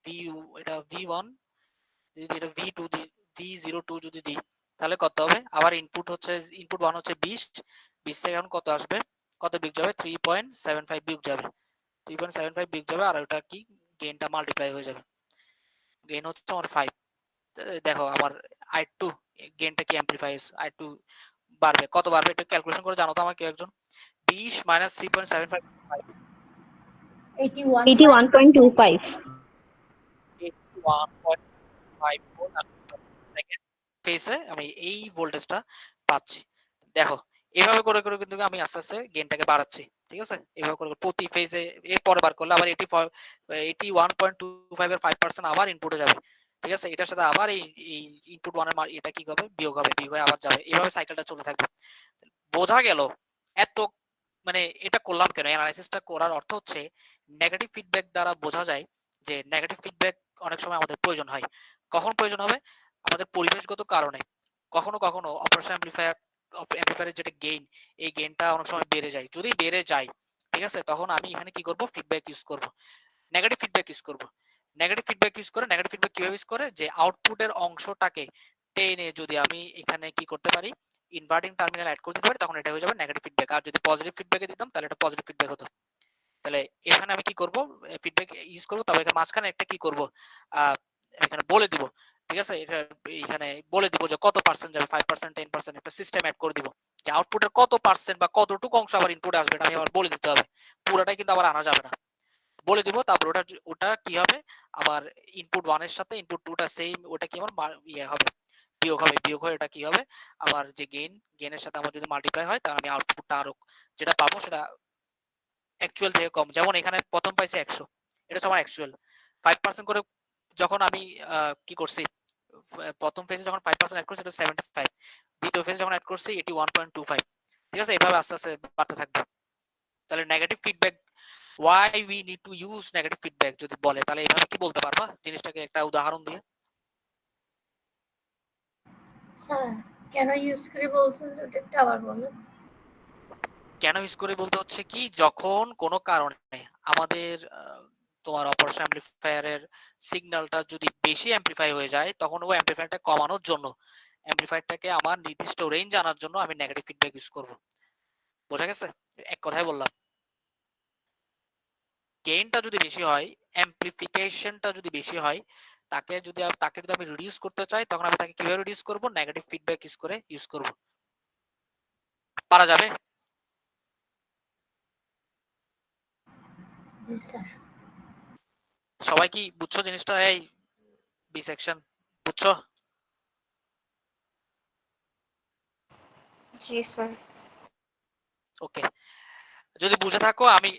S1: ভি, এটা V1, যদি এটা V2 দিই, V02 যদি দিই, তাহলে কত হবে, আবার ইনপুট হচ্ছে, ইনপুট 1 হচ্ছে 20, 20 থেকে এখন কত আসবে, কত বিয়োগ যাবে, 3.75 বিয়োগ যাবে, 3.75 বিয়োগ যাবে, আর ওটা কি গেইনটা মাল্টিপ্লাই হয়ে যাবে, গেইন হচ্ছে আমার 5। দেখো আমার I2 গেইনটা কি অ্যামপ্লিফাই I2 বাড়বে, কত বাড়বে এটা ক্যালকুলেশন করে জানো তো আমাকে কেউ একজন, 20 - 3.75,
S2: 81.
S6: 81.25
S1: 81.5 ভোল্ট সেকেন্ড ফেজে আমি এই ভোল্টেজটা পাচ্ছি। দেখো এভাবে করে করে কিন্তু আমি আস্তে আস্তে গেইনটাকে বাড়াচ্ছি, ঠিক আছে। এভাবে করে প্রতি ফেজে এর পরে বার করলে আবার 81.25 এর 5% আবার ইনপুটে যাবে, ঠিক আছে। এটার সাথে আবার এই ইনপুট 1 এর এটা কি হবে, বিয়োগ হবে, বিয়োগ হয়ে আবার যাবে, এভাবে সাইকেলটা চলতে থাকবে। বোঝা গেল এত, মানে এটা করলাম কেন, অ্যানালাইসিসটা করার অর্থ হচ্ছে নেগেটিভ ফিডব্যাক দ্বারা বোঝা যায় যে নেগেটিভ ফিডব্যাক অনেক সময় আমাদের প্রয়োজন হয়। কখন প্রয়োজন হবে? আমাদের পরিবেশগত কারণে। কখনো কখনো অপারেশন অ্যাম্প্লিফায়ারের যেটা গেইন, এই গেইনটা অনেক সময় বেড়ে যায়। যদি বেড়ে যায়, ঠিক আছে, তখন আমি এখানে কি করব? ফিডব্যাক ইউজ করব, নেগেটিভ ফিডব্যাক ইউজ করব। নেগেটিভ ফিডব্যাক ইউজ করে, নেগেটিভ ফিডব্যাক কিভাবে ইউজ করে? যে আউটপুটের অংশটাকে টেনে যদি আমি এখানে কি করতে পারি, ইনভার্টিং টার্মিনাল অ্যাড করে দিতে পারি, তখন এটা হয়ে যাবে নেগেটিভ ফিডব্যাক। আর যদি পজিটিভ ফিডব্যাকে দিতাম তাহলে এটা পজিটিভ ফিডব্যাক হতো। তাহলে এখানে আমি কি করব? ফিডব্যাক ইউজ করব, তবে এখানে মাঝখানে একটা কি করব, এখানে বলে দিব, ঠিক আছে, এটা এখানে বলে দিব যে কত পার্সেন্ট যাবে, 5%, 10%, একটা সিস্টেম অ্যাড করে দিব যে আউটপুটের কত পার্সেন্ট বা কতটুকু অংশ আবার ইনপুট আসবে, এটা আমি আবার বলে দিতে হবে। পুরোটাই কিন্তু আবার আনা যাবে না, বলে দিব। তারপর ওটা কি হবে, আবার ইনপুট 1 এর সাথে ইনপুট 2 টা সেম, ওটা কি আমার ইয়ে হবে, বিয়োগ হবে। বিয়োগ হয়ে এটা কি হবে, আবার যে গেইনের সাথে আমার যদি মাল্টিপ্লাই হয়, তাহলে আমি আউটপুটটা আরো যেটা পাবো সেটা অ্যাকচুয়াল থেকে কম। যেমন এখানে প্রথম পাইছে 100, এটা হচ্ছে আমার অ্যাকচুয়াল। 5% করে যখন আমি কি করছি, প্রথম ফেজে যখন 5% অ্যাড করছি এটা 75, দ্বিতীয় ফেজে যখন অ্যাড করছি এটি 1.25, ঠিক আছে, এভাবে আস্তে আস্তে বাড়তে থাকবে। তাহলে negative feedback, why we need to use negative feedback যদি বলে, তাহলে এভাবে কি বলতে পারবা জিনিসটাকে একটা উদাহরণ দিয়ে?
S2: স্যার কেন ইউজ করে বলছেন যদি একটু আবার বলেন।
S1: কেন ইউজ করে বলতে হচ্ছে কি, যখন কোনো কারণে আমাদের তোমার অপারেশন অ্যাম্প্লিফায়ারের সিগন্যালটা যদি বেশি অ্যাম্প্লিফাই হয়ে যায়, তখন ওই অ্যাম্প্লিফায়ারটা কমানোর জন্য, অ্যাম্প্লিফায়ারটাকে আমার নির্দিষ্ট রেঞ্জ আনার জন্য আমি নেগেটিভ ফিডব্যাক ইউজ করব। বোঝা গেছে? এক কথায় বললাম, গেইনটা যদি বেশি হয়, অ্যাম্প্লিফিকেশনটা যদি বেশি হয়, তাকে যদি আমি রিডিউস করতে চাই, তখন আমি তাকে কিভাবে রিডিউস করব? নেগেটিভ ফিডব্যাক ইউজ করব। পারা যাবে?
S2: জি স্যার।
S1: সবাই কি বুঝছো জিনিসটা? এই বি সেকশন বুঝছো?
S3: জি স্যার।
S1: ওকে, যদি বুঝে থাকো আমি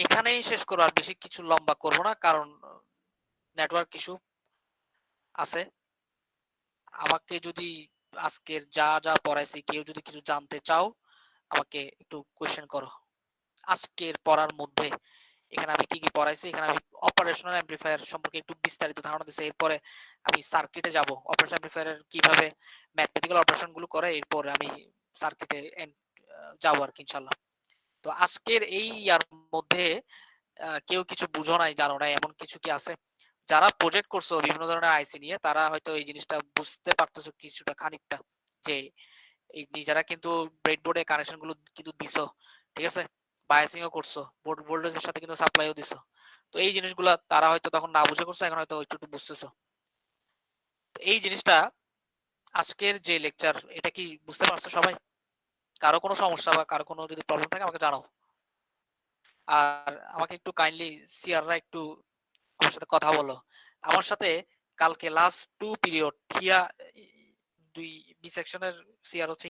S1: এখানেই শেষ করবো, আর বেশি কিছু লম্বা করব না, কারণ নেটওয়ার্ক ইস্যু আছে। আমাকে যদি আজকের যা যা পড়াইছি কেউ যদি কিছু জানতে চাও, আমাকে একটু কোশ্চেন করো। আজকের পড়ার মধ্যে এখানে আমি কি কি পড়াইছি, এখানে আমি অপারেশনাল অ্যাম্প্লিফায়ার সম্পর্কে একটু বিস্তারিত ধারণা দিয়েছি। এরপরে আমি সার্কিটে যাব, অপারেশন অ্যাম্প্লিফায়ারের কিভাবে ম্যাথমেটিক্যাল অপারেশন গুলো করে, এরপরে আমি সার্কিটে যাবো আর কি ইনশাল্লাহ। তো আজকের এই ইয়ার মধ্যে কেউ কিছু বুঝো নাই, জানো নাই, এমন কিছু কি আছে? যারা প্রজেক্ট করছো বিভিন্ন ধরনের আইসি নিয়ে, তারা হয়তো এই জিনিসটা বুঝতে পারতেছো কিছুটা, খানিকটা, যে এই নিজেরা কিন্তু ব্রেডবোর্ডে কানেকশন গুলো কিন্তু দিছো, ঠিক আছে, বায়াসিংও করছো, ভোল্টেজের সাথে কিন্তু সাপ্লাইও দিছো। তো এই জিনিসগুলো তারা হয়তো তখন না বুঝে করছো, এখন হয়তো একটু একটু বুঝতেছো। এই জিনিসটা আজকের যে লেকচার, এটা কি বুঝতে পারছো সবাই? কারো কোনো সমস্যা বা কারো কোনো যদি প্রবলেম থাকে আমাকে জানাও। আর আমাকে একটু কাইন্ডলি সিআররা একটু আমার সাথে কথা বলো। আমার সাথে কালকে লাস্ট 2 পিরিয়ড হিয়া 2 বি সেকশনের সিআর হচ্ছে